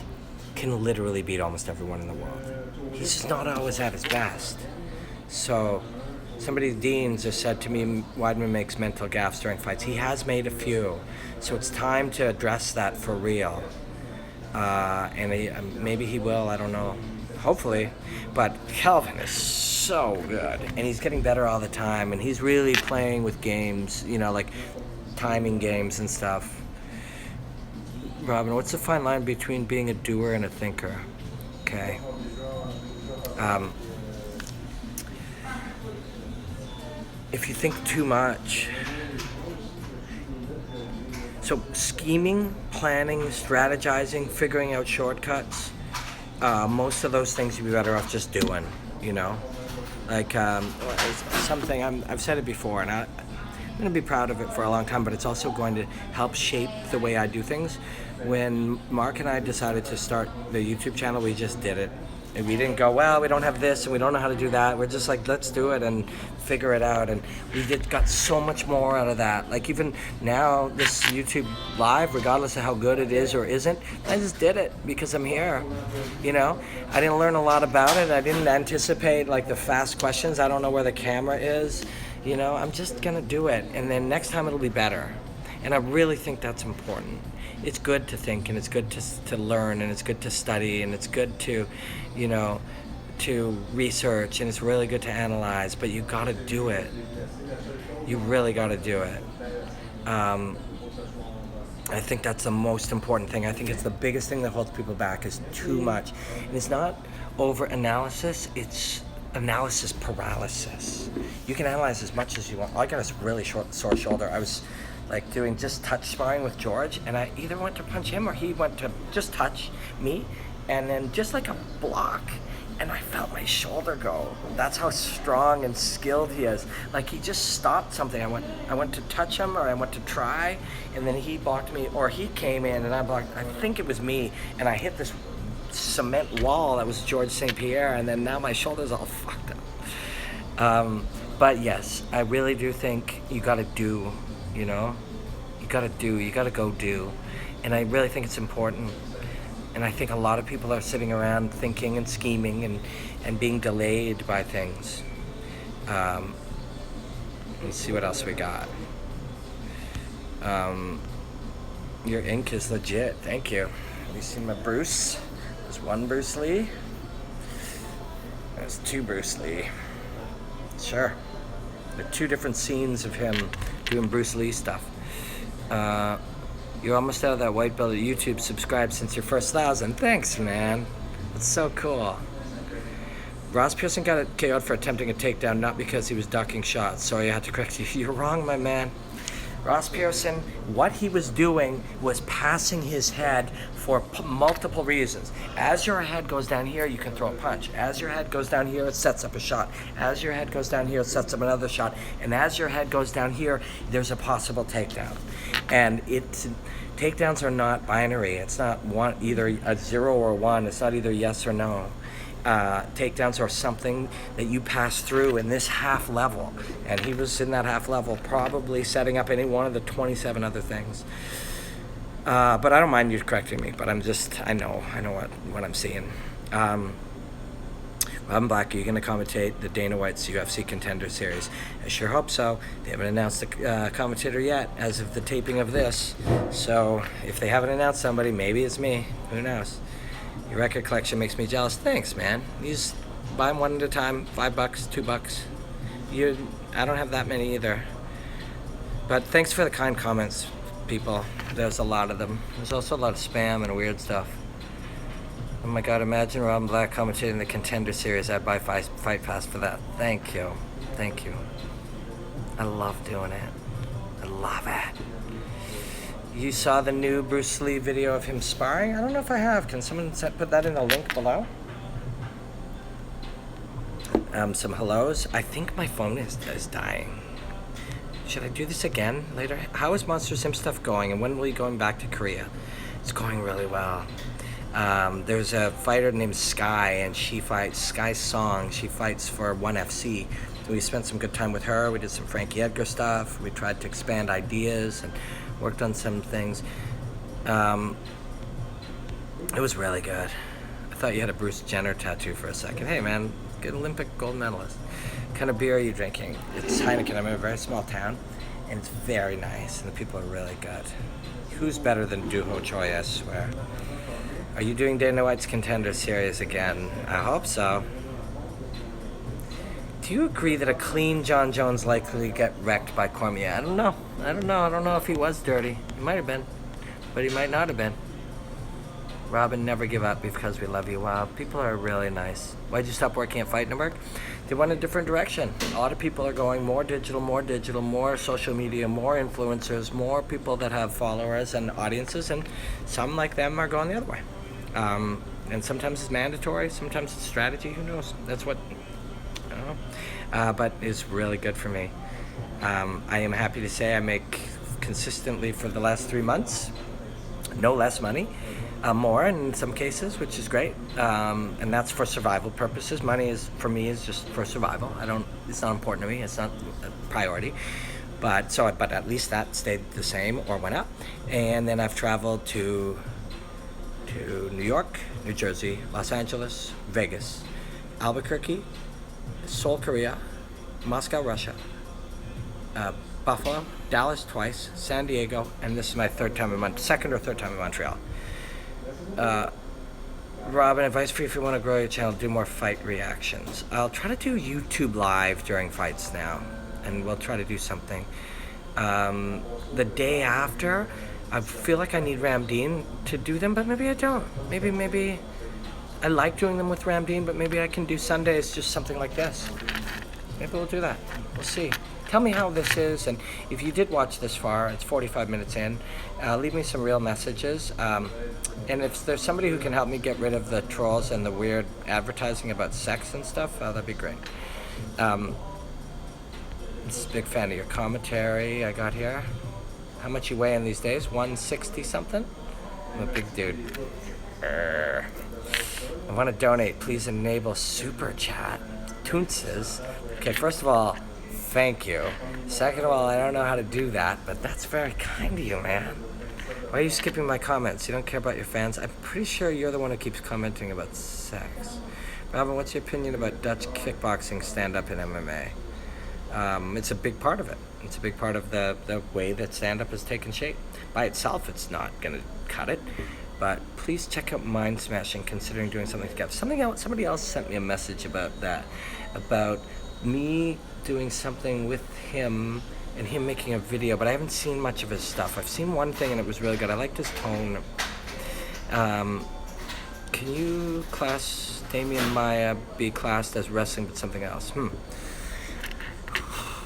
can literally beat almost everyone in the world. He's just not always at his best. So, Deans has said to me, Weidman makes mental gaffes during fights. He has made a few, so it's time to address that for real. And maybe he will, I don't know. Hopefully, but Kelvin is so good, and he's getting better all the time, and he's really playing with games, like timing games and stuff. Robin, what's the fine line between being a doer and a thinker? Okay. If you think too much, so scheming, planning, strategizing, figuring out shortcuts, most of those things you'd be better off just doing, Like something, I've said it before, and I'm going to be proud of it for a long time, but it's also going to help shape the way I do things. When Mark and I decided to start the YouTube channel, we just did it. And we didn't go, well, we don't have this and we don't know how to do that. We're just like, let's do it and figure it out. And we got so much more out of that. Like even now, this YouTube live, regardless of how good it is or isn't, I just did it because I'm here. I didn't learn a lot about it. I didn't anticipate like the fast questions. I don't know where the camera is. I'm just gonna do it. And then next time it'll be better. And I really think that's important. It's good to think, and it's good to learn, and it's good to study, and it's good to, to research, and it's really good to analyze, but you gotta do it. You really gotta do it. I think that's the most important thing. I think it's the biggest thing that holds people back is too much. And it's not over-analysis, it's analysis paralysis. You can analyze as much as you want. I got a really sore shoulder. I was like doing just touch sparring with George, and I either went to punch him or he went to just touch me, and then just like a block, and I felt my shoulder go. That's how strong and skilled he is. Like he just stopped something. I went to touch him, or I went to try, and then he blocked me, or he came in and I blocked. I think it was me, and I hit this cement wall that was George St. Pierre, and then now my shoulder's all fucked up. But yes, I really do think you gotta do. You gotta go do. And I really think it's important. And I think a lot of people are sitting around thinking and scheming and being delayed by things. Let's see what else we got. Your ink is legit, thank you. Have you seen my Bruce? There's one Bruce Lee. There's two Bruce Lee. Sure. There are two different scenes of him doing Bruce Lee stuff. You're almost out of that white belt at YouTube. Subscribed since your first 1,000. Thanks, man. That's so cool. Ross Pearson got KO'd for attempting a takedown, not because he was ducking shots. Sorry, I had to correct you. You're wrong, my man. Ross Pearson, what he was doing was passing his head for multiple reasons. As your head goes down here, you can throw a punch. As your head goes down here, it sets up a shot. As your head goes down here, it sets up another shot. And as your head goes down here, there's a possible takedown. And takedowns are not binary. It's not either a 0 or 1. It's not either yes or no. Takedowns are something that you pass through in this half level, and he was in that half level probably setting up any one of the 27 other things, but I don't mind you correcting me, but I know what I'm seeing. Robin Black, are you going to commentate the Dana White's UFC Contender Series? I sure hope so. They haven't announced the commentator yet as of the taping of this, so if they haven't announced somebody, maybe it's me, who knows. Your record collection makes me jealous. Thanks, man. You just buy them one at a time, $5, $2. I don't have that many either. But thanks for the kind comments, people. There's a lot of them. There's also a lot of spam and weird stuff. Oh my God, imagine Robin Black commentating the Contender Series. I'd buy Fight Pass for that. Thank you. Thank you. I love doing it. I love it. You saw the new Bruce Lee video of him sparring? I don't know if I have. Can someone put that in a link below? Some hellos. I think my phone is dying. Should I do this again later? How is Monster Sim stuff going, and when will you going back to Korea? It's going really well. There's a fighter named Sky, and she fights Sky Song. She fights for 1FC. We spent some good time with her. We did some Frankie Edgar stuff. We tried to expand ideas and worked on some things. It was really good. I thought you had a Bruce Jenner tattoo for a second. Hey man, good Olympic gold medalist. What kind of beer are you drinking? It's Heineken. I'm in a very small town, and it's very nice, and the people are really good. Who's better than Duho Choi, I swear. Are you doing Dana White's Contender Series again? I hope so. Do you agree that a clean John Jones likely get wrecked by Cormier? I don't know. I don't know if he was dirty. He might have been, but he might not have been. Robin, never give up because we love you. Wow, people are really nice. Why'd you stop working at Fight Network? They went a different direction. A lot of people are going more digital, more social media, more influencers, more people that have followers and audiences, and some like them are going the other way. And sometimes it's mandatory, sometimes it's strategy, who knows? That's what, I don't know. But it's really good for me. I am happy to say I make consistently for the last 3 months, no less money. More in some cases, which is great, and that's for survival purposes. Money is, for me, is just for survival. It's not important to me. It's not a priority, but at least that stayed the same or went up. And then I've traveled to New York, New Jersey, Los Angeles, Vegas, Albuquerque, Seoul, Korea, Moscow, Russia, Buffalo, Dallas twice, San Diego, and this is my second or third time in Montreal. Robin, advice for you if you want to grow your channel, do more fight reactions. I'll try to do YouTube live during fights now, and we'll try to do something. The day after, I feel like I need Ramdeen to do them, but maybe I don't. Maybe I like doing them with Ramdeen, but maybe I can do Sundays, just something like this. Maybe we'll do that. We'll see. Tell me how this is, and if you did watch this far, it's 45 minutes in, leave me some real messages. And if there's somebody who can help me get rid of the trolls and the weird advertising about sex and stuff, that'd be great. I'm just a big fan of your commentary I got here. How much you weigh in these days? 160 something? I'm a big dude. I want to donate. Please enable super chat. Toonces. Okay, first of all, thank you. Second of all, I don't know how to do that, but that's very kind of you, man. Why are you skipping my comments? You don't care about your fans? I'm pretty sure you're the one who keeps commenting about sex. Robin, what's your opinion about Dutch kickboxing stand-up in MMA? It's a big part of it. It's a big part of the way that stand-up has taken shape. By itself, it's not going to cut it, but please check out Mind Smashing, considering doing something together. Somebody else sent me a message about that, about me doing something with him and him making a video, but I haven't seen much of his stuff. I've seen one thing and it was really good. I liked his tone. Can you class Damian Maya be classed as wrestling but something else?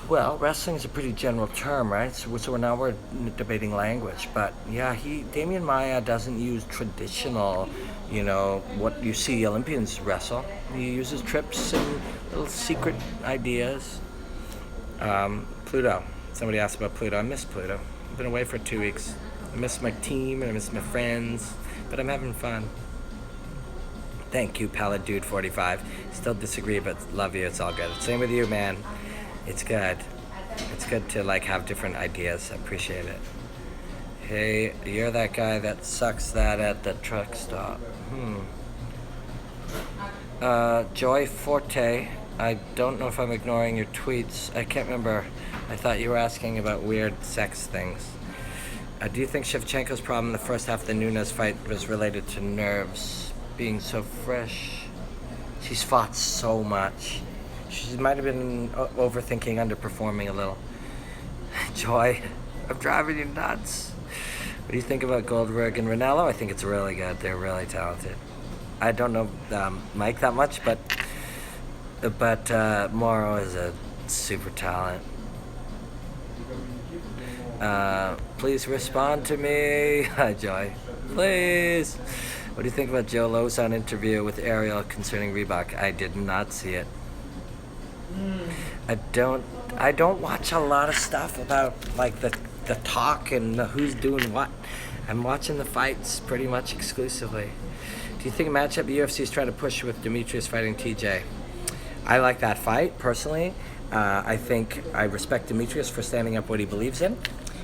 Well, wrestling is a pretty general term, right? So now we're debating language, but yeah, Damian Maya doesn't use traditional, what you see Olympians wrestle. He uses trips and little secret ideas. Pluto. Somebody asked about Pluto. I miss Pluto. I've been away for 2 weeks. I miss my team and I miss my friends, but I'm having fun. Thank you, Pallid Dude 45. Still disagree, but love you. It's all good. Same with you, man. It's good. It's good to have different ideas. I appreciate it. Hey, you're that guy that sucks that at the truck stop. Joy Forte. I don't know if I'm ignoring your tweets. I can't remember. I thought you were asking about weird sex things. Do you think Shevchenko's problem in the first half of the Nunes fight was related to nerves being so fresh? She's fought so much. She might have been overthinking, underperforming a little. Joy, I'm driving you nuts. What do you think about Goldberg and Ranallo? I think it's really good. They're really talented. I don't know Mike that much, but Morrow is a super talent. Please respond to me. Hi, Joy. Please. What do you think about Joe Lozon interview with Ariel concerning Reebok? I did not see it. I don't watch a lot of stuff about like the talk and who's doing what. I'm watching the fights pretty much exclusively. Do you think a matchup the UFC is trying to push with Demetrius fighting TJ? I like that fight personally. I think I respect Demetrius for standing up what he believes in,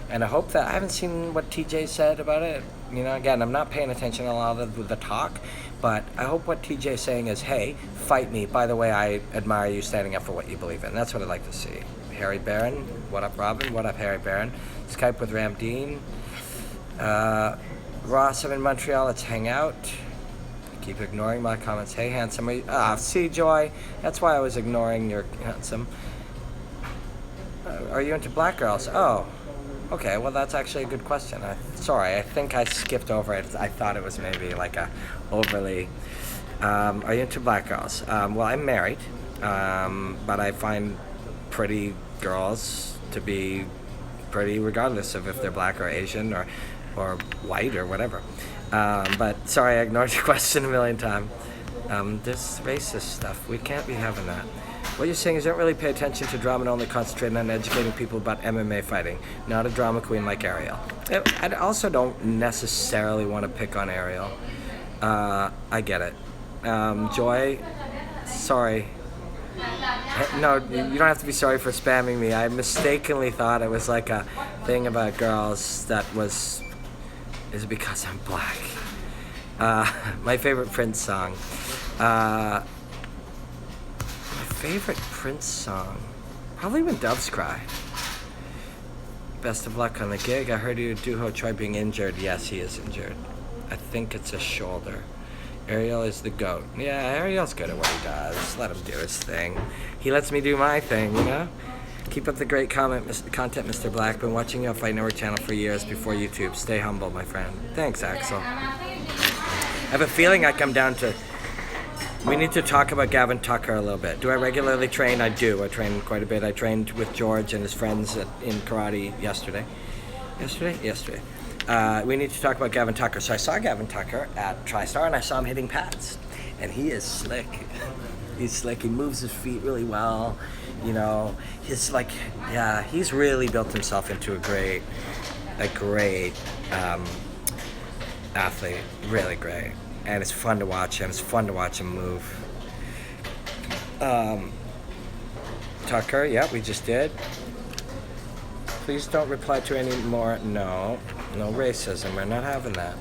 and I hope that I haven't seen what TJ said about it. You know, again, I'm not paying attention to a lot of the talk, but I hope what TJ is saying is, hey, fight me. By the way, I admire you standing up for what you believe in. That's what I'd like to see. Harry Barron, what up, Robin? What up, Harry Barron? Skype with Ram Dean. Ross, I'm in Montreal. Let's hang out. Keep ignoring my comments. Hey, handsome. See, Joy. That's why I was ignoring your handsome. Are you into black girls? Oh, okay. Well, that's actually a good question. Sorry, I think I skipped over it. I thought it was maybe like a overly. Are you into black girls? Well, I'm married, but I find pretty girls to be pretty regardless of if they're black or Asian or white or whatever. But sorry, I ignored your question a million times. This racist stuff, we can't be having that. What you're saying is don't really pay attention to drama and only concentrate on educating people about MMA fighting. Not a drama queen like Ariel. I also don't necessarily want to pick on Ariel. I get it. Joy, sorry. No, you don't have to be sorry for spamming me. I mistakenly thought it was like a thing about girls that was... Is it because I'm black? My favorite Prince song. My favorite Prince song? Probably When Doves Cry. Best of luck on the gig. I heard you Duho try being injured. Yes, he is injured. I think it's a shoulder. Ariel is the GOAT. Yeah, Ariel's good at what he does. Let him do his thing. He lets me do my thing, you know? Keep up the great content, Mr. Black. Been watching your Fight Network channel for years before YouTube. Stay humble, my friend. Thanks, Axel. I have a feeling I come down to... We need to talk about Gavin Tucker a little bit. Do I regularly train? I do. I train quite a bit. I trained with George and his friends in karate yesterday. Yesterday. We need to talk about Gavin Tucker. So I saw Gavin Tucker at TriStar, and I saw him hitting pads. And he is slick. He's slick. He moves his feet really well. You know, he's really built himself into a great athlete. Really great. And it's fun to watch him. It's fun to watch him move. Tucker, yeah, we just did. Please don't reply to any more. No racism. We're not having that.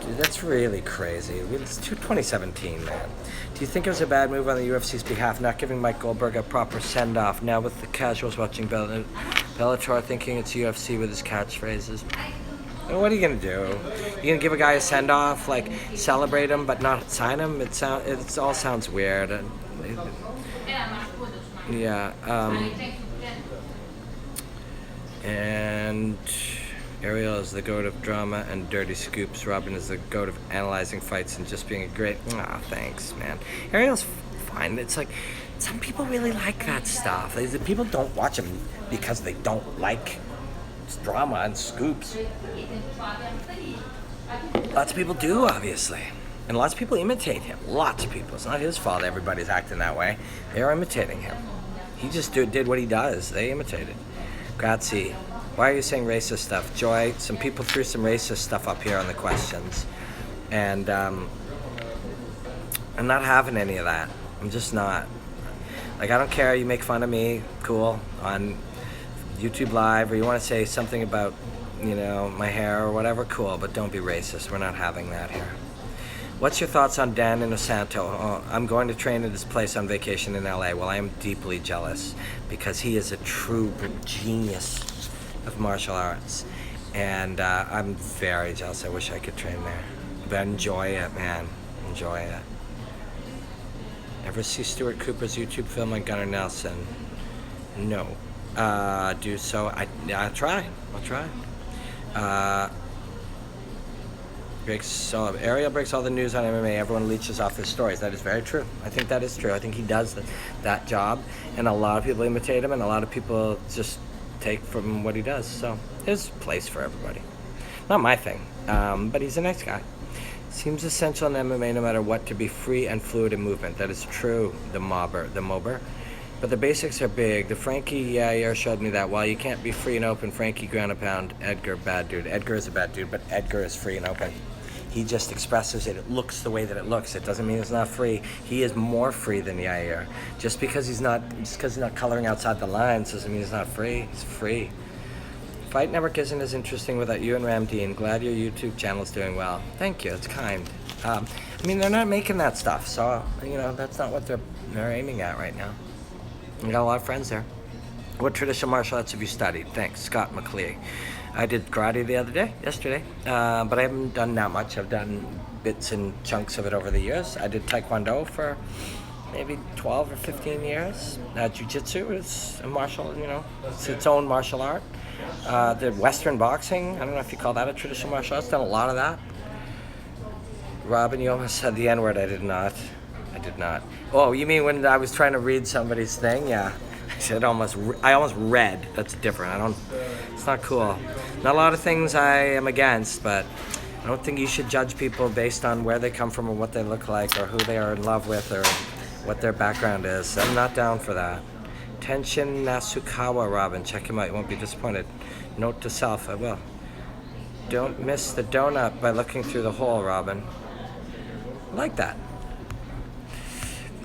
Dude, that's really crazy. It's 2017, man. Do you think it was a bad move on the UFC's behalf, not giving Mike Goldberg a proper send-off? Now with the casuals watching Bellator thinking it's UFC with his catchphrases. What are you gonna do? You gonna give a guy a send-off, like celebrate him but not sign him? It all sounds weird. Yeah. And Ariel is the goat of drama and dirty scoops. Robin is the goat of analyzing fights and just being a great... thanks, man. Ariel's fine. It's like, some people really like that stuff. People don't watch him because they don't like drama and scoops. Lots of people do, obviously. And lots of people imitate him. Lots of people. It's not his fault everybody's acting that way. They are imitating him. He just did what he does. They imitated. Grazie. Why are you saying racist stuff? Joy, some people threw some racist stuff up here on the questions. And I'm not having any of that. I'm just not. Like, I don't care. You make fun of me. Cool. On YouTube Live, or you want to say something about, my hair or whatever, cool. But don't be racist. We're not having that here. What's your thoughts on Dan Inosanto? Oh, I'm going to train at his place on vacation in LA. Well, I am deeply jealous because he is a true genius of martial arts. And I'm very jealous. I wish I could train there. But enjoy it, man. Enjoy it. Ever see Stuart Cooper's YouTube film on Gunnar Nelson? No. Do so. I'll try. So Ariel breaks all the news on MMA. Everyone leeches off his stories. That is very true. I think that is true. I think he does that job, and a lot of people imitate him, and a lot of people just take from what he does. So there's a place for everybody. Not my thing, but he's a nice guy. Seems essential in MMA, no matter what, to be free and fluid in movement. That is true. The mobber. But the basics are big. The Frankie Yair showed me that while you can't be free and open, Frankie ground and pound, Edgar, bad dude. Edgar is a bad dude, but Edgar is free and open. He just expresses it. It looks the way that it looks. It doesn't mean it's not free. He is more free than Yair. Just because he's not coloring outside the lines doesn't mean he's not free. He's free. Fight Network isn't as interesting without you and Ramdeen. Glad your YouTube channel is doing well. Thank you. It's kind. I mean, they're not making that stuff, so that's not what they're aiming at right now. I got a lot of friends there. What traditional martial arts have you studied? Thanks, Scott McLeay. I did karate yesterday, but I haven't done that much. I've done bits and chunks of it over the years. I did taekwondo for maybe 12 or 15 years. Jiu-jitsu is a martial, it's its own martial art. Did Western boxing. I don't know if you call that a traditional martial arts. Done a lot of that. Robin, you almost said the N-word. I did not. Oh, you mean when I was trying to read somebody's thing? Yeah. I almost read. That's different. It's not cool. Not a lot of things I am against, but I don't think you should judge people based on where they come from or what they look like or who they are in love with or what their background is. I'm not down for that. Tenshin Nasukawa, Robin. Check him out. You won't be disappointed. Note to self, I will. Don't miss the donut by looking through the hole, Robin. I like that.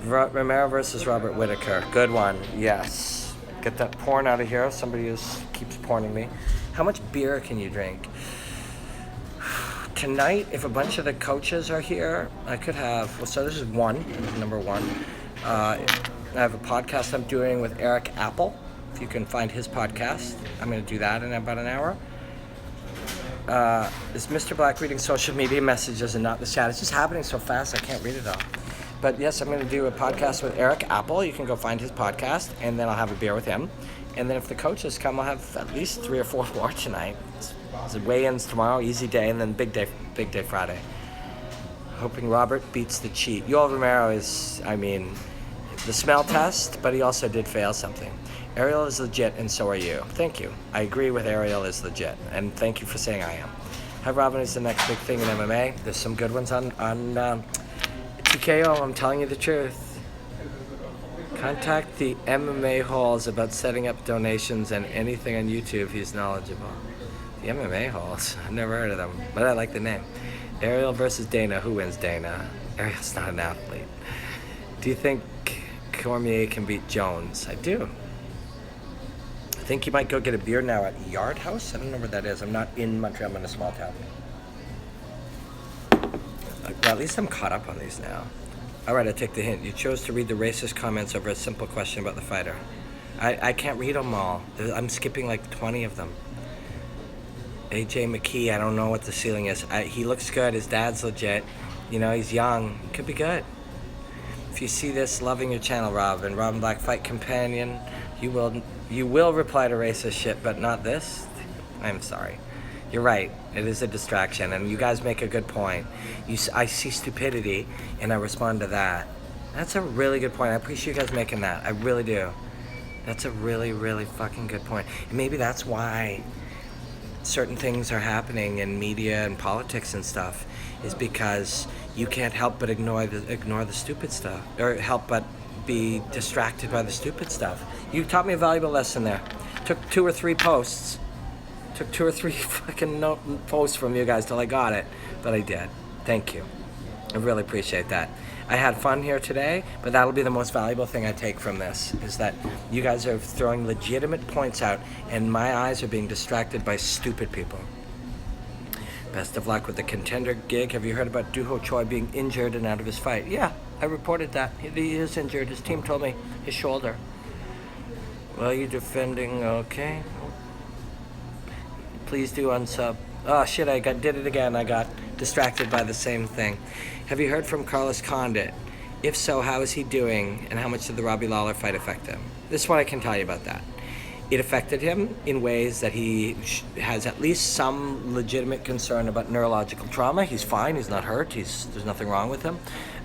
Romero versus Robert Whittaker. Good one. Yes. Get that porn out of here. Somebody keeps porning me. How much beer can you drink? Tonight, if a bunch of the coaches are here, I could have... so this is number one. I have a podcast I'm doing with Eric Apple. If you can find his podcast, I'm going to do that in about an hour. Is Mr. Black reading social media messages and not the chat? It's just happening so fast I can't read it all. But yes, I'm going to do a podcast with Eric Apple. You can go find his podcast, and then I'll have a beer with him. And then if the coaches come, I'll have at least 3 or 4 more tonight. It's weigh-ins tomorrow, easy day, and then big day Friday. Hoping Robert beats the cheat. Yoel Romero is, the smell test, but he also did fail something. Ariel is legit, and so are you. Thank you. I agree with Ariel is legit, and thank you for saying I am. Hi, Robin is the next big thing in MMA. There's some good ones on TKO, I'm telling you the truth. Contact the MMA halls about setting up donations and anything on YouTube. He's knowledgeable. The MMA halls? I've never heard of them, but I like the name. Ariel versus Dana. Who wins Dana? Ariel's not an athlete. Do you think Cormier can beat Jones? I do. I think you might go get a beer now at Yard House. I don't know where that is. I'm not in Montreal. I'm in a small town. Well, at least I'm caught up on these now. All right, I take the hint. You chose to read the racist comments over a simple question about the fighter. I can't read them all. I'm skipping like 20 of them. AJ McKee, I don't know what the ceiling is. He looks good. His dad's legit. He's young. Could be good. If you see this, loving your channel, Robin Black Fight Companion, you will reply to racist shit, but not this. I'm sorry. You're right. It is a distraction, and you guys make a good point. I see stupidity, and I respond to that. That's a really good point. I appreciate you guys making that. I really do. That's a really, really fucking good point. And maybe that's why certain things are happening in media and politics and stuff, is because you can't help but ignore the stupid stuff, or help but be distracted by the stupid stuff. You taught me a valuable lesson there. Took 2 or 3 posts. Took 2 or 3 fucking posts from you guys till I got it, but I did. Thank you. I really appreciate that. I had fun here today, but that'll be the most valuable thing I take from this, is that you guys are throwing legitimate points out, and my eyes are being distracted by stupid people. Best of luck with the contender gig. Have you heard about Duho Choi being injured and out of his fight? Yeah, I reported that. He is injured. His team told me his shoulder. Well, you defending? Okay. Please do unsub. Oh shit, did it again. I got distracted by the same thing. Have you heard from Carlos Condit? If so, how is he doing, and how much did the Robbie Lawler fight affect him? This is what I can tell you about that. it affected him in ways that he has at least some legitimate concern about neurological trauma. He's fine. He's not hurt. There's nothing wrong with him.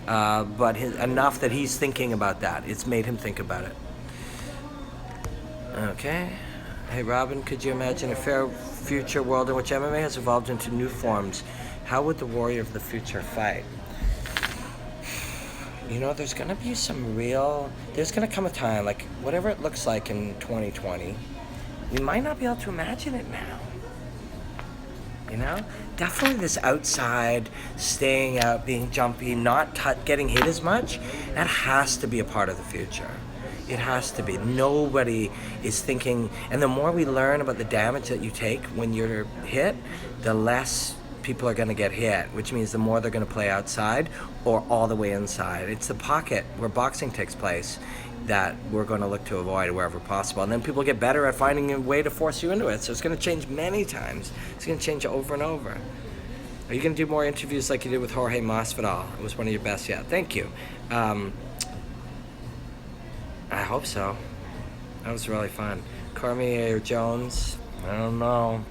But enough that he's thinking about that. It's made him think about it. Okay. Hey, Robin, could you imagine a fair future world in which MMA has evolved into new forms? How would the warrior of the future fight? You know, there's going to be there's going to come a time, like whatever it looks like in 2020, we might not be able to imagine it now. You know? Definitely this outside, staying out, being jumpy, not getting hit as much, that has to be a part of the future. It has to be. Nobody is thinking, and the more we learn about the damage that you take when you're hit, the less people are going to get hit, which means the more they're going to play outside or all the way inside. It's the pocket where boxing takes place that we're going to look to avoid wherever possible. And then people get better at finding a way to force you into it. So it's going to change many times. It's going to change over and over. Are you going to do more interviews like you did with Jorge Masvidal? It was one of your best yet. Thank you. I hope so. That was really fun. Cormier Jones, I don't know.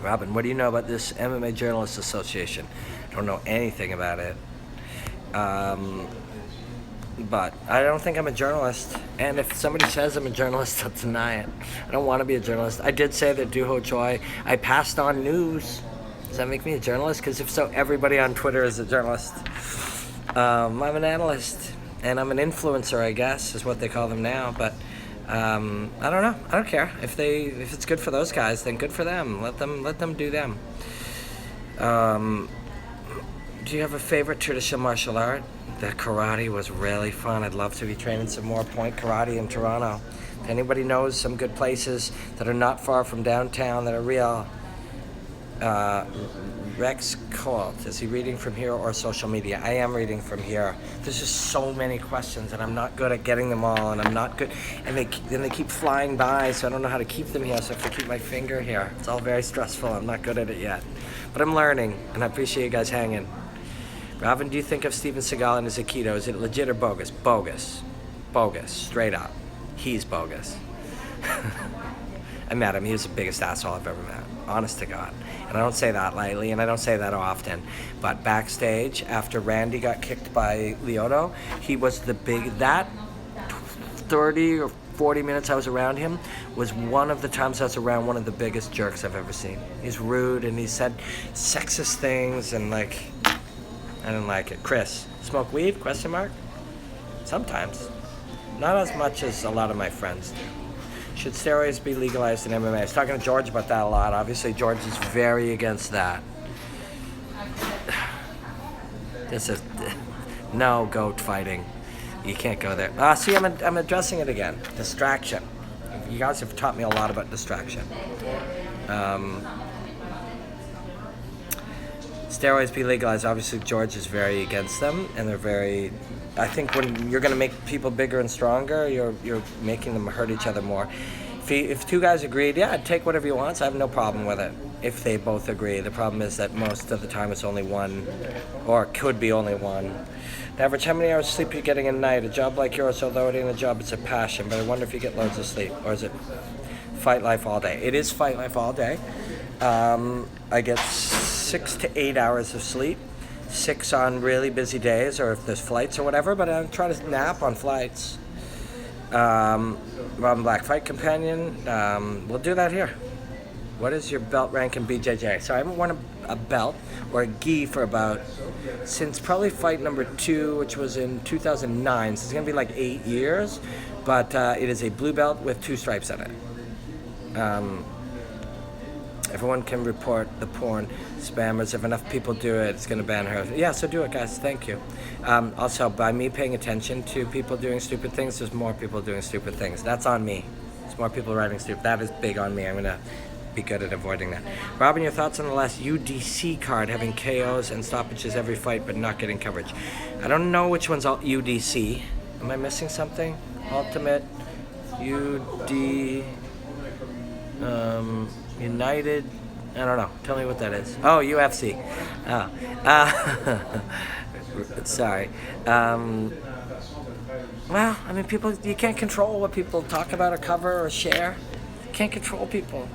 Robin, what do you know about this MMA Journalists Association? I don't know anything about it. But I don't think I'm a journalist. And if somebody says I'm a journalist, I'll deny it. I don't want to be a journalist. I did say that Duho Choi, I passed on news. Does that make me a journalist? Because if so, everybody on Twitter is a journalist. I'm an analyst. And I'm an influencer, I guess, is what they call them now. But I don't know. I don't care. If it's good for those guys, then good for them. Let them do them. Do you have a favorite traditional martial art? The karate was really fun. I'd love to be training some more point karate in Toronto. If anybody knows some good places that are not far from downtown that are real, Rex Colt, is he reading from here or social media? I am reading from here. There's just so many questions, and I'm not good at getting them all, and I'm not good. And they keep flying by, so I don't know how to keep them here, so I have to keep my finger here. It's all very stressful. I'm not good at it yet. But I'm learning, and I appreciate you guys hanging. Robin, do you think of Steven Seagal and his Aikido? Is it legit or bogus? Bogus. Bogus. Straight up. He's bogus. I met him. He was the biggest asshole I've ever met. Honest to God. And I don't say that lightly, and I don't say that often. But backstage, after Randy got kicked by Lyoto, he was that 30 or 40 minutes I was around him was one of the times I was around one of the biggest jerks I've ever seen. He's rude, and he said sexist things, and like, I didn't like it. Chris, smoke weed? Question mark? Sometimes. Not as much as a lot of my friends do. Should steroids be legalized in MMA? I was talking to George about that a lot. Obviously, George is very against that. This is no goat fighting. You can't go there. See, I'm addressing it again. Distraction. You guys have taught me a lot about distraction. Steroids be legalized. Obviously, George is very against them, and they're very. I think when you're going to make people bigger and stronger, you're making them hurt each other more. If two guys agreed, yeah, I'd take whatever you want, so I have no problem with it. If they both agree. The problem is that most of the time it's only one, or could be only one. The average, how many hours of sleep are you getting a night? A job like yours, although it ain't a job, it's a passion, but I wonder if you get loads of sleep, or is it fight life all day? It is fight life all day. I get 6 to 8 hours of sleep. 6 on really busy days, or if there's flights or whatever, but I try to nap on flights. Robin Black, Fight Companion, we'll do that here. What is your belt rank in BJJ? So I haven't worn a belt or a gi for since probably fight number 2, which was in 2009, so it's going to be like 8 years, but it is a blue belt with 2 stripes on it. Everyone can report the porn spammers. If enough people do it, it's going to ban her. Yeah, so do it, guys. Thank you. Also, by me paying attention to people doing stupid things, there's more people doing stupid things. That's on me. There's more people writing stupid. That is big on me. I'm going to be good at avoiding that. Robin, your thoughts on the last UDC card having KOs and stoppages every fight but not getting coverage? I don't know which one's all UDC. Am I missing something? Ultimate, UD... United, I don't know. Tell me what that is. Oh, UFC. Oh. Sorry. Well, I mean, people, you can't control what people talk about or cover or share. You can't control people.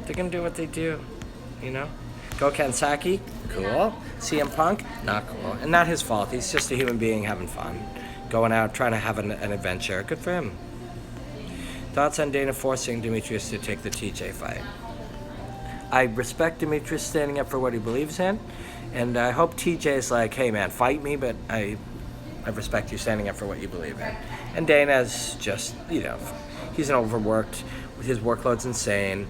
They're going to do what they do, you know? Go Kansaki, cool. CM Punk, not cool. And not his fault. He's just a human being having fun. Going out, trying to have an adventure. Good for him. Thoughts on Dana forcing Demetrius to take the TJ fight? I respect Demetrius standing up for what he believes in. And I hope TJ's like, hey man, fight me, but I respect you standing up for what you believe in. And Dana's just, you know, he's an overworked, his workload's insane.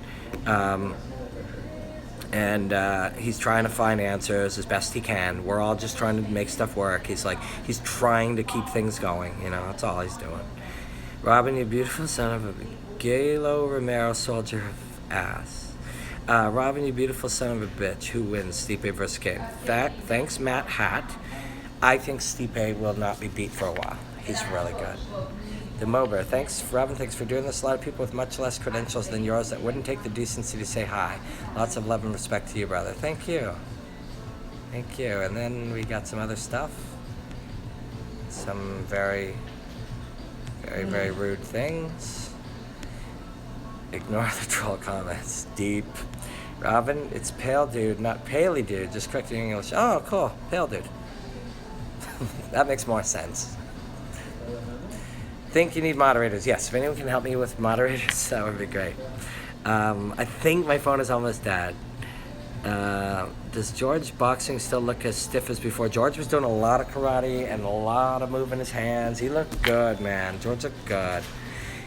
And he's trying to find answers as best he can. We're all just trying to make stuff work. He's trying to keep things going, you know, that's all he's doing. Robin, you beautiful son of a Galo Romero soldier of ass. Robin, you beautiful son of a bitch. Who wins, Stipe versus Kane? Thanks, Matt Hatt. I think Stipe will not be beat for a while. He's really good. The Mober, thanks, Robin, thanks for doing this. A lot of people with much less credentials than yours that wouldn't take the decency to say hi. Lots of love and respect to you, brother. Thank you. Thank you. And then we got some other stuff. Some very, very, very rude things. Ignore the troll comments. Deep. Robin, it's pale dude, not paley dude. Just correcting English. Oh, cool. Pale dude. That makes more sense. Think you need moderators. Yes, if anyone can help me with moderators, that would be great. I think my phone is almost dead. Does George boxing still look as stiff as before? George was doing a lot of karate and a lot of moving his hands. He looked good, man. George looked good.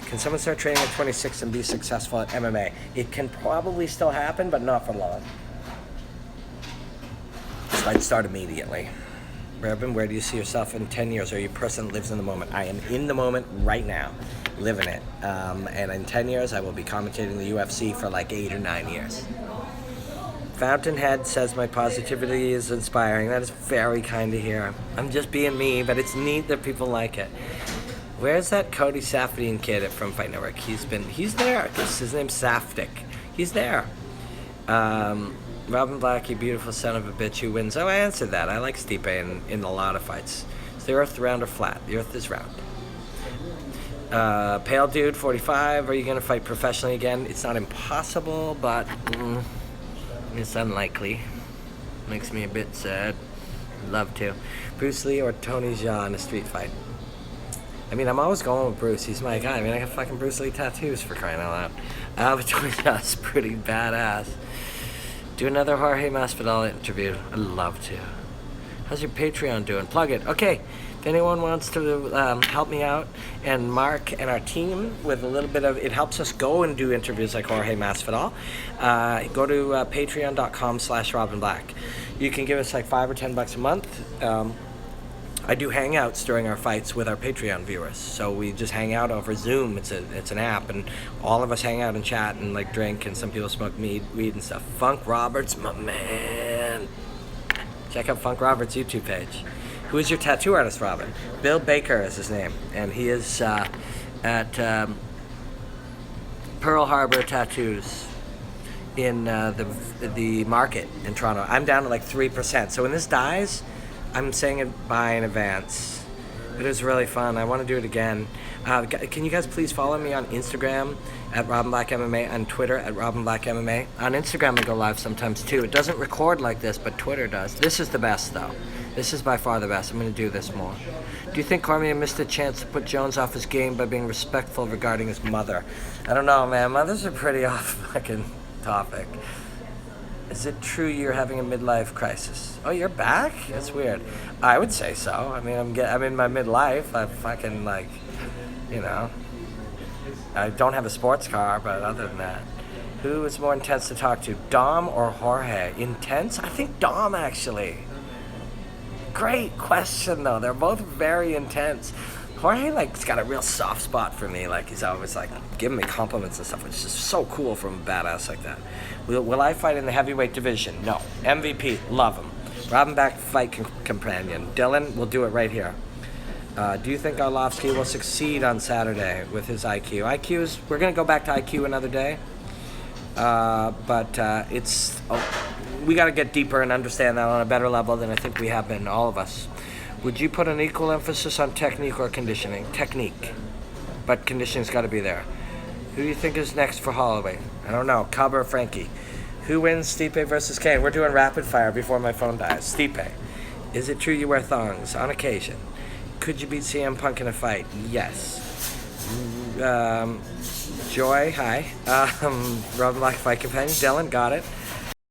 Can someone start training at 26 and be successful at MMA? It can probably still happen, but not for long. So I'd start immediately. Robin, where do you see yourself in 10 years? Are you a person that lives in the moment? I am in the moment right now, living it. And in 10 years, I will be commentating the UFC for like 8 or 9 years. Fountainhead says my positivity is inspiring. That is very kind to hear. I'm just being me, but it's neat that people like it. Where's that Cody Safdien kid from Fight Network? He's there. His name's Safdik. He's there. Robin Black, you beautiful son of a bitch, who wins? Oh, I answered that. I like Stipe in a lot of fights. Is the earth round or flat? The earth is round. Pale dude, 45. Are you going to fight professionally again? It's not impossible, but it's unlikely. Makes me a bit sad. Love to. Bruce Lee or Tony Jaa in a street fight? I mean, I'm always going with Bruce. He's my guy. I mean, I got fucking Bruce Lee tattoos for crying out loud. But Tony Jaa's pretty badass. Do another Jorge Masvidal interview. I'd love to. How's your Patreon doing? Plug it. Okay. If anyone wants to help me out and Mark and our team with a little bit of, it helps us go and do interviews like Jorge Masvidal, go to patreon.com/RobinBlack. You can give us like $5 or $10 a month. I do hangouts during our fights with our Patreon viewers. So we just hang out over Zoom. It's an app, and all of us hang out and chat and like drink, and some people smoke weed and stuff. Funk Roberts, my man. Check out Funk Roberts' YouTube page. Who is your tattoo artist, Robin? Bill Baker is his name, and he is at Pearl Harbor Tattoos in the market in Toronto. I'm down to like 3%. So when this dies, I'm saying goodbye in advance. It was really fun. I want to do it again. Can you guys please follow me on Instagram at Robin Black MMA, on Twitter at Robin Black MMA. On Instagram I go live sometimes too. It doesn't record like this, but Twitter does. This is the best though. This is by far the best. I'm going to do this more. Do you think Cormier missed a chance to put Jones off his game by being respectful regarding his mother? I don't know, man. Mothers are pretty off fucking topic. Is it true you're having a midlife crisis? Oh, you're back? That's weird. I would say so. I mean, I'm in my midlife. I fucking like, you know. I don't have a sports car, but other than that. Who is more intense to talk to, Dom or Jorge? Intense? I think Dom, actually. Great question, though. They're both very intense. Jorge, like, has got a real soft spot for me. Like, he's always, like, giving me compliments and stuff, which is so cool from a badass like that. Will I fight in the heavyweight division? No. MVP, love him. Robin Back fight companion. Dylan, we'll do it right here. Do you think Arlovsky will succeed on Saturday with his IQ? We're going to go back to IQ another day. We got to get deeper and understand that on a better level than I think we have been, all of us. Would you put an equal emphasis on technique or conditioning? Technique. But conditioning's got to be there. Who do you think is next for Holloway? I don't know. Cub or Frankie? Who wins Stipe versus Kane? We're doing rapid fire before my phone dies. Stipe. Is it true you wear thongs? On occasion. Could you beat CM Punk in a fight? Yes. Joy, hi. Robin Black Fight Companion. Dylan, got it.